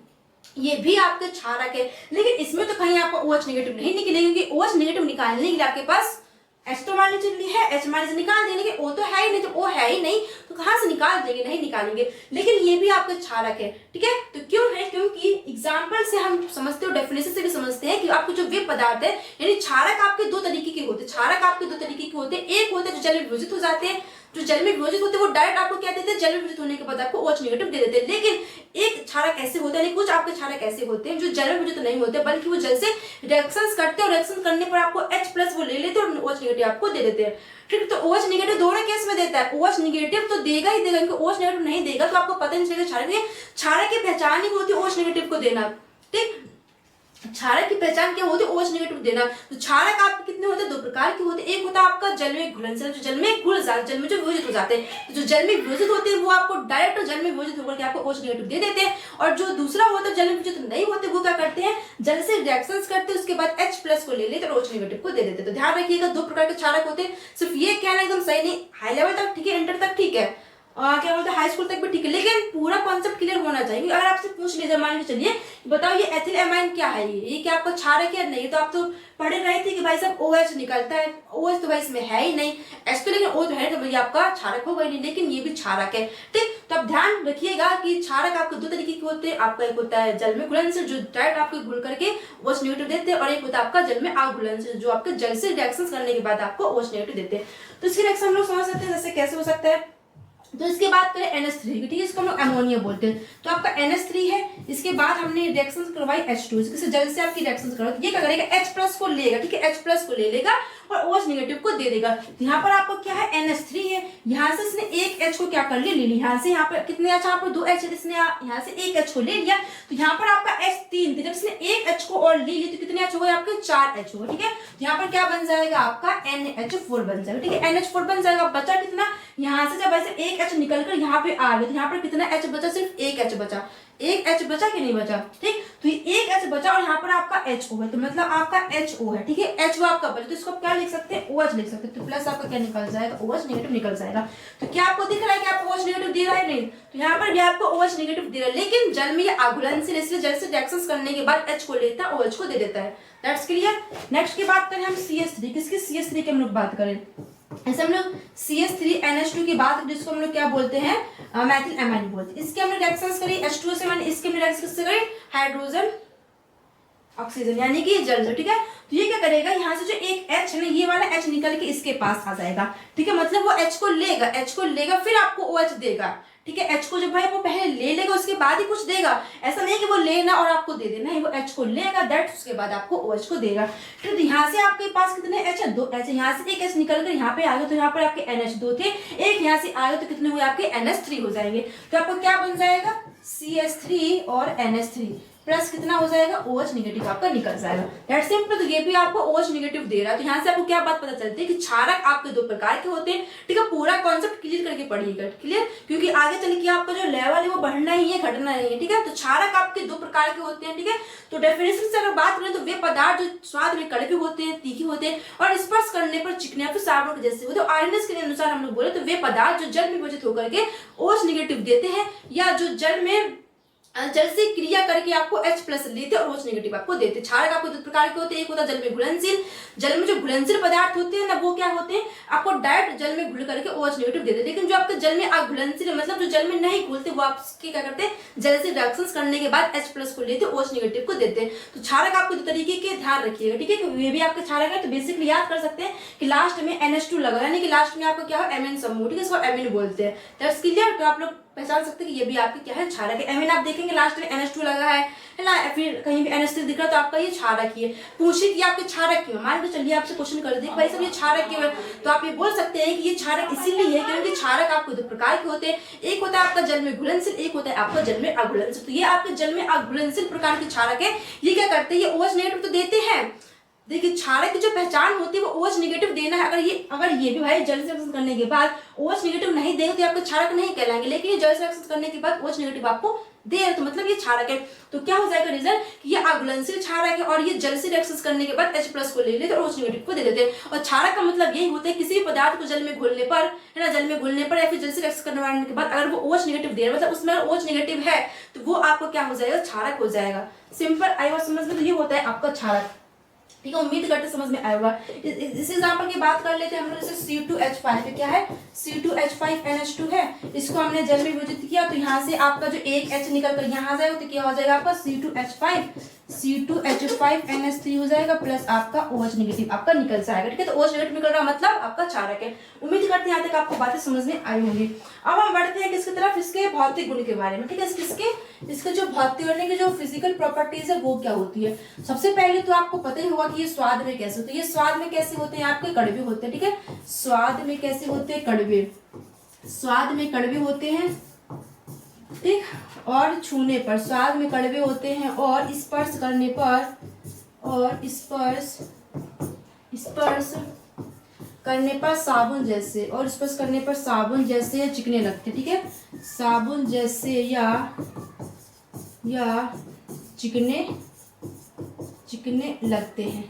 Speaker 1: ये भी आपके क्षारक है, लेकिन इसमें तो कहीं आपको OH नेगेटिव नहीं निकलेगा, क्योंकि OH नेगेटिव निकालने के लिए आपके पास H तो मान लीजिए है, H मान लीजिए निकाल देंगे, O तो है ही नहीं, तो O है ही नहीं तो कहाँ से निकाल देंगे, नहीं निकालेंगे। लेकिन ये भी आपका क्षारक है, ठीक है। तो क्यों है? क्योंकि एग्जाम्पल से हम समझते हो, डेफिनेशन से भी समझते हैं कि आपको जो वे पदार्थ है, यानी क्षारक आपके 2 तरीके के होते हैं, क्षारक आपके 2 तरीके के होते हैं। एक होते हैं जो जल में विभाजित हो जाते हैं, जो जल में विभाजित होते हैं वो डायरेक्ट आपको क्या देते हैं, जल में विभाजित होने के बाद आपको OH नेगेटिव दे देते हैं। लेकिन एक क्षारक ऐसे होते हैं, कुछ आपके क्षारक ऐसे होते हैं जो जल में विभाजित नहीं होते, बल्कि वो जल से रिएक्शंस करते हैं और रिएक्शन करने पर आपको H+ वो ले लेते हैं और OH नेगेटिव आपको दे देते हैं, ठीक। तो OH नेगेटिव दोनों केस में देता है, OH नेगेटिव तो देगा ही देगा, क्योंकि OH नेगेटिव नहीं देगा तो आपको पता नहीं चलेगा क्षारक। क्षारक की पहचान ही होती है OH नेगेटिव को देना, ठीक। क्षारक की पहचान क्या होती है? OH नेगेटिव देना। तो क्षारक आपके कितने होते हैं? 2 प्रकार के होते हैं। एक होता है आपका जल में घुलनशील, जो जल में घुल जाते, जल में जो विभाजित हो जाते हैं। तो जो जल में विभाजित होते हैं वो आपको डायरेक्ट जल में विभाजित होकर के आपको OH नेगेटिव दे देते हैं, और जो दूसरा होता है जल में विभाजित नहीं होते वो क्या करते हैं, जल से रिएक्शंस करते हैं, उसके बाद H+ को ले लेते और OH नेगेटिव को दे देते हैं। तो ध्यान रखिएगा 2 प्रकार के क्षारक होते हैं। सिर्फ ये कहना एकदम सही नहीं, हाई लेवल तक ठीक है, इंटर तक ठीक है, क्या बोलते हैं हाई स्कूल तक भी ठीक है, लेकिन पूरा कॉन्सेप्ट क्लियर होना चाहिए। अगर आपसे पूछ लीजिए, मान लीजिए चलिए बताओ ये एथिल एमाइन क्या है, ये क्या आपका क्षारक है? नहीं, तो आप तो पढ़े रहे थे कि भाई साहब OH निकलता है, OH तो भाई इसमें है ही नहीं, H तो लेकिन O तो है, तो भैया आपका क्षारक होगा ही नहीं, लेकिन ये भी क्षारक है, ठीक। तो आप ध्यान रखिएगा कि क्षारक आपके 2 तरीके के होते हैं। आपका एक होता है जल में घुलनशील, जो डायरेक्ट आपको घुल करके OH नेगेटिव देते हैं, और एक होता है आपका जल में अघुलनशील, जो आपके जल से रिएक्शन करने के बाद आपको OH नेगेटिव देते हैं। तो इसकी रिएक्शन हम लोग समझ सकते हैं, जैसे कैसे हो सकता है। तो इसके बाद करें NH3 की, ठीक है, इसको हम लोग अमोनिया बोलते हैं। तो आपका NH3 है, इसके बाद हमने रिएक्शन करवाई H2, इसके जल से आपकी रिएक्शन करवाई, ये क्या करेगा, H+ को लेगा, ठीक है, H+ को ले लेगा और OH नेगेटिव को दे देगा। तो यहाँ पर आपको क्या है, NH3 है, यहाँ से इसने एक H को क्या कर लिया, ले लिया, यहाँ से यहाँ पर कितने H, आपको 2 H, इसने यहाँ से एक H को ले लिया, तो यहाँ पर आपका H3 थे, जब इसने एक H को और ले लिया तो कितने H हो गए, आपके 4 H हो गए, ठीक है। तो यहाँ पर क्या बन जाएगा, आपका NH4 बन जाएगा, ठीक है, NH4 बन जाएगा। बचा कितना, यहाँ से जब ऐसे एक H निकलकर यहाँ पे आ गया तो यहाँ पर कितना H बचा, सिर्फ एक H बचा, एक H बचा कि नहीं बचा, ठीक। तो ये एक H बचा और यहाँ पर आपका HO है, तो मतलब आपका HO है, ठीक है, HO आपका बचा, तो इसको आप क्या लिख सकते हैं, OH लिख सकते हैं। तो प्लस आपका क्या निकल जाएगा, OH नेगेटिव निकल जाएगा। तो क्या आपको दिख रहा है कि आपको OH नेगेटिव दे रहा है, नहीं, तो यहाँ पर भी आपको OH नेगेटिव दे रहा है, लेकिन जल में ये अघुलनशील, इसलिए जल से रिएक्शंस करने के बाद H को लेता है, OH को दे देता है, दैट्स क्लियर। नेक्स्ट की बात करें हम CH3, किसकी, CH3 की हम लोग बात करें, ऐसे हम लोग CH3NH2 की बात, जिसको हम लोग क्या बोलते हैं, मेथिल एमाइन बोलते हैं। इसके हमने रिएक्शंस करी H2 से, मैंने इसके हमने रिएक्शंस करी हाइड्रोजन ऑक्सीजन, यानी कि जल, ठीक है। तो ये क्या करेगा, यहाँ से जो एक H है ना, ये वाला H निकल के इसके पास आ जाएगा, ठीक है, मतलब वो H को लेगा फिर आपको OH देगा, ठीक है। H को जब भाई वो पहले ले लेगा उसके बाद ही कुछ देगा, ऐसा नहीं कि वो लेना और आपको दे देना है, वो H को लेगा दैट उसके बाद आपको OH को देगा। तो यहाँ से आपके पास कितने H है, 2 H, यहाँ से एक H निकल कर यहाँ पे आ गया, तो यहाँ पर आपके NH2 थे, एक यहाँ से आ गया तो कितने हुए आपके NH3 हो जाएंगे। तो आपको क्या बन जाएगा, CH3 और NH3 प्लस कितना हो जाएगा, OH नेगेटिव आपका निकल जाएगा, दैट्स सिंपल। तो ये भी आपको OH नेगेटिव दे रहा है। तो यहाँ से आपको क्या बात पता चलती है कि क्षारक आपके 2 प्रकार के होते हैं, ठीक है। पूरा कॉन्सेप्ट क्लियर करके पढ़िएगा, क्लियर, क्योंकि आगे चल के आपका जो लेवल है वो बढ़ना ही है, घटना नहीं है, ठीक है। तो क्षारक आपके 2 प्रकार के होते हैं, ठीक है। तो डेफिनेशन से अगर बात करें तो वे पदार्थ जो स्वाद में कड़वे होते हैं, तीखे होते हैं और स्पर्श करने पर चिकने या फिर साबुन के जैसे होते हैं। आर्यनस के अनुसार हम लोग बोले तो वे पदार्थ जो जल में विभाजित होकर के OH नेगेटिव देते हैं, या जो जल से क्रिया करके आपको H+ लेते और OH नेगेटिव आपको देते। क्षारक आपको 2 प्रकार के होते हैं, एक होता है जल में घुलनशील, जल में जो घुलनशील पदार्थ होते हैं ना वो क्या होते हैं, आपको डायरेक्ट जल में घुल करके OH नेगेटिव देते हैं। लेकिन जो आपके जल में अघुलनशील मतलब जो जल में नहीं घुलते वो आपके क्या करते हैं, जल से रिएक्शंस करने के बाद H+ को लेते OH नेगेटिव को देते हैं। तो क्षारक आपको 2 तरीके के ध्यान रखिएगा, ठीक है, ये भी आपके क्षारक है। तो बेसिकली याद कर सकते हैं कि लास्ट में NH2 लगा, यानी कि लास्ट में आपको क्या हो, एमिन समूह, ठीक है, इसको एमिन बोलते हैं, दैट्स क्लियर। तो आप लोग पहचान सकते हैं कि ये भी आपके क्या है, क्षारक है। एमीन आप देखेंगे लास्ट में NH2 लगा है ना, फिर कहीं भी NH3 दिख रहा है तो आपका ये क्षारक ही है। पूछिए कि आपके क्षारक क्यों, मान लो चलिए आपसे क्वेश्चन कर दे भाई साहब ये क्षारक क्यों है, तो आप ये बोल सकते हैं कि ये क्षारक इसीलिए है क्योंकि क्षारक आपको दो प्रकार के होते हैं, एक होता है आपका जल में घुलनशील, एक होता है आपका जल में अघुलनशील। तो ये आपके जल में अघुलनशील प्रकार के क्षारक है। ये क्या करते हैं, ये OH नेगेटिव तो देते हैं। देखिए क्षारक की जो पहचान होती है वो OH नेगेटिव देना है। अगर ये भी भाई जल से रिएक्शन करने के बाद OH नेगेटिव नहीं देंगे तो आपको क्षारक नहीं कहलाएंगे, लेकिन ये जल से रिएक्शन करने के बाद OH नेगेटिव आपको दे रहे तो मतलब ये क्षारक है। तो क्या हो जाएगा रिजल्ट कि ये अघुलनशील क्षारक है, और ये जल से रिएक्शन करने के बाद H+ को ले लेते और OH नेगेटिव को दे देते हैं। और क्षारक का मतलब यही होता है किसी भी पदार्थ को जल में घुलने पर, है ना, जल में घुलने पर या फिर जल से रिएक्शन करने के बाद अगर वो OH नेगेटिव दे रहा है, मतलब उसमें OH नेगेटिव है तो वो आपको क्या हो जाएगा, क्षारक हो जाएगा। सिंपल आई बात समझ में, तो ये होता है आपका क्षारक। ठीक है, उम्मीद करते समझ में आया होगा। इस एग्जांपल की बात कर लेते हैं हम लोग, जैसे C2H5 क्या है, C2H5NH2 है, इसको हमने जल में विभाजित किया तो यहाँ से आपका जो एक H निकल कर यहाँ जाएगा तो क्या हो जाएगा आपका C2H5NH3 हो जाएगा, प्लस आपका OH नेगेटिव आपका निकल जाएगा। ठीक है, तो OH नेगेटिव निकल रहा मतलब आपका क्षारक है। उम्मीद करते हैं यहाँ तक आपको बातें समझ में आई होंगी। अब हम बढ़ते हैं किसकी तरफ, इसके भौतिक गुण के बारे में। ठीक है, इसके जो भौतिक गुण की जो फिजिकल प्रॉपर्टीज है वो क्या होती है। सबसे पहले तो आपको पता ही होगा कि ये स्वाद में कैसे होते हैं। ये स्वाद में कैसे होते हैं, आपके कड़वे होते हैं। ठीक है, स्वाद में कैसे होते हैं, कड़वे, स्वाद में कड़वे होते हैं। ठीक, और छूने पर स्वाद में कड़वे होते हैं, और स्पर्श करने पर, और स्पर्श करने पर साबुन जैसे, और स्पर्श करने पर साबुन जैसे चिकने लगते। ठीक है, साबुन जैसे या चिकने लगते हैं।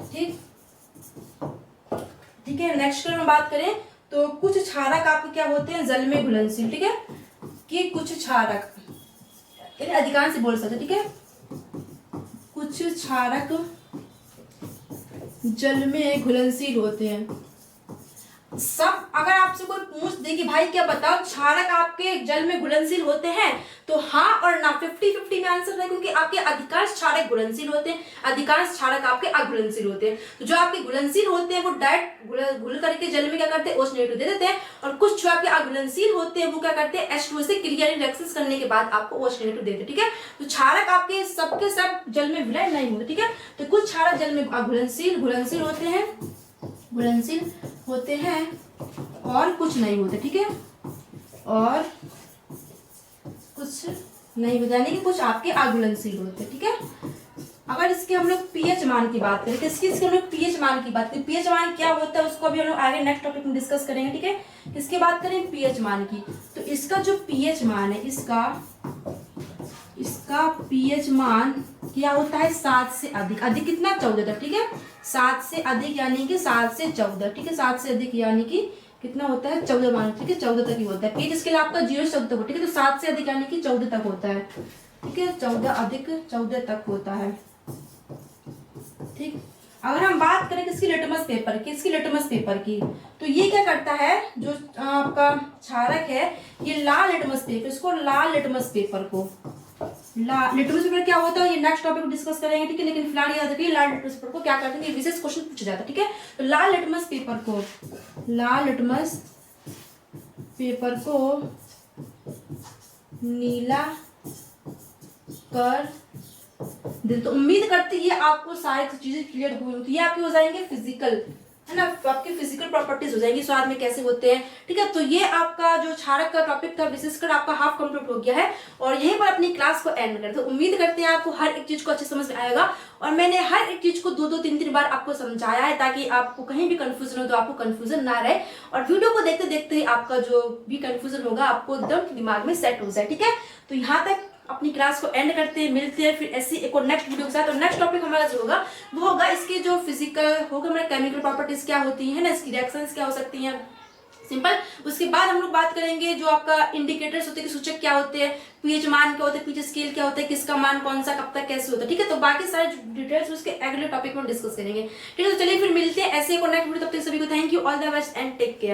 Speaker 1: ठीक है, नेक्स्ट हम बात करें तो कुछ क्षारक आपके क्या होते हैं, जल में घुलनशील। ठीक है, कि कुछ क्षारक, अधिकांश बोल सकते। ठीक है, कुछ क्षारक जल में घुलनशील होते हैं। सब अगर आपसे कोई पूछ दे कि भाई क्या बताओ क्षारक आपके जल में घुलनशील होते हैं, तो हाँ और ना 50-50 में आंसर है, क्योंकि आपके अधिकांश क्षारक घुलनशील होते हैं, अधिकांश क्षारक आपके अघुलनशील होते हैं। तो जो आपके घुलनशील होते हैं वो डायरेक्ट घुल करके जल में क्या करते हैं, OH नेगेटिव दे देते हैं, और कुछ जो आपके अघुलनशील होते हैं वो क्या करते हैं, H2 से क्रिया रिएक्शन करने के बाद आपको OH नेगेटिव देते हैं। ठीक है, तो क्षारक आपके सबके सब जल में विलय नहीं होते। ठीक है, तो कुछ क्षारक जल में घुलनशील होते हैं और कुछ नहीं होते। ठीक है, और कुछ नहीं होते, यानी कि कुछ आपके अघुलनशील होते हैं। ठीक है, अगर इसके हम लोग pH मान की बात करें, इसके हम लोग pH मान की बात करें, pH मान क्या होता है उसको अभी हम लोग आगे नेक्स्ट टॉपिक में डिस्कस करेंगे। ठीक है, इसकी बात करें pH मान की, तो इसका जो pH मान है, इसका pH मान क्या होता है, 7 से अधिक। अधिक कितना, 14 तक। ठीक है, 7 से अधिक यानी कि 7 से 14। ठीक है, 7 से अधिक यानी कि कितना होता है, 14 मान। ठीक है, 14 तक ही होता है। pH इसके लिए आपका 0 से 14 तक। ठीक है, तो 7 से अधिक यानी कि 14 तक होता है। ठीक है, 14 अधिक 14 तक होता है। ठीक, अगर हम बात करें किसकी, लिटमस पेपर की, तो ये क्या करता है, जो आपका क्षारक है ये लाल लिटमस पेपर, इसको लाल लिटमस पेपर क्या होता है ये नेक्स्ट टॉपिक में डिस्कस करेंगे। ठीक है, लेकिन फिलहाल याद रखिए लाल लिटमस पेपर को क्या करते हैं, ये विशेष क्वेश्चन पूछा जाता है। ठीक है, तो लाल लिटमस पेपर को नीला कर दे। तो उम्मीद करते हैं आपको सारी चीजें क्लियर हुई होती है। ये आपके हो जाएंगे फिजिकल, है ना, तो आपके फिजिकल प्रॉपर्टीज हो जाएंगी, स्वाद में कैसे होते हैं। ठीक है, तो ये आपका जो क्षारक का टॉपिक था विशेषकर आपका हाफ कंप्लीट हो गया है, और यहीं पर अपनी क्लास को एंड करते हैं। तो उम्मीद करते हैं आपको हर एक चीज को अच्छे समझ में आएगा, और मैंने हर एक चीज को 2-3 बार आपको समझाया है, ताकि आपको कहीं भी कंफ्यूजन हो तो आपको कंफ्यूजन ना रहे, और वीडियो को देखते देखते ही आपका जो भी कंफ्यूजन होगा आपको एकदम दिमाग में सेट हो जाए। ठीक है, तो यहाँ तक अपनी क्लास को एंड करते हैं, मिलते हैं फिर ऐसी एक और नेक्स्ट वीडियो के साथ। और नेक्स्ट टॉपिक हमारा जो होगा वो होगा इसके जो फिजिकल होगा, हमारे केमिकल प्रॉपर्टीज क्या होती है ना, इसकी रिएक्शंस क्या हो सकती हैं, सिंपल। उसके बाद हम लोग बात करेंगे जो आपका इंडिकेटर्स होते हैं, सूचक क्या होते हैं, pH मान क्या होता है, pH स्केल क्या होता है, किसका मान कौन सा कब तक कैसे होता है। ठीक है, तो बाकी सारे डिटेल्स उसके अगले टॉपिक में डिस्कस करेंगे। ठीक है, तो चलिए फिर मिलते हैं ऐसे एक और नेक्स्ट वीडियो। तब तक सभी को thank you, all the best and take care.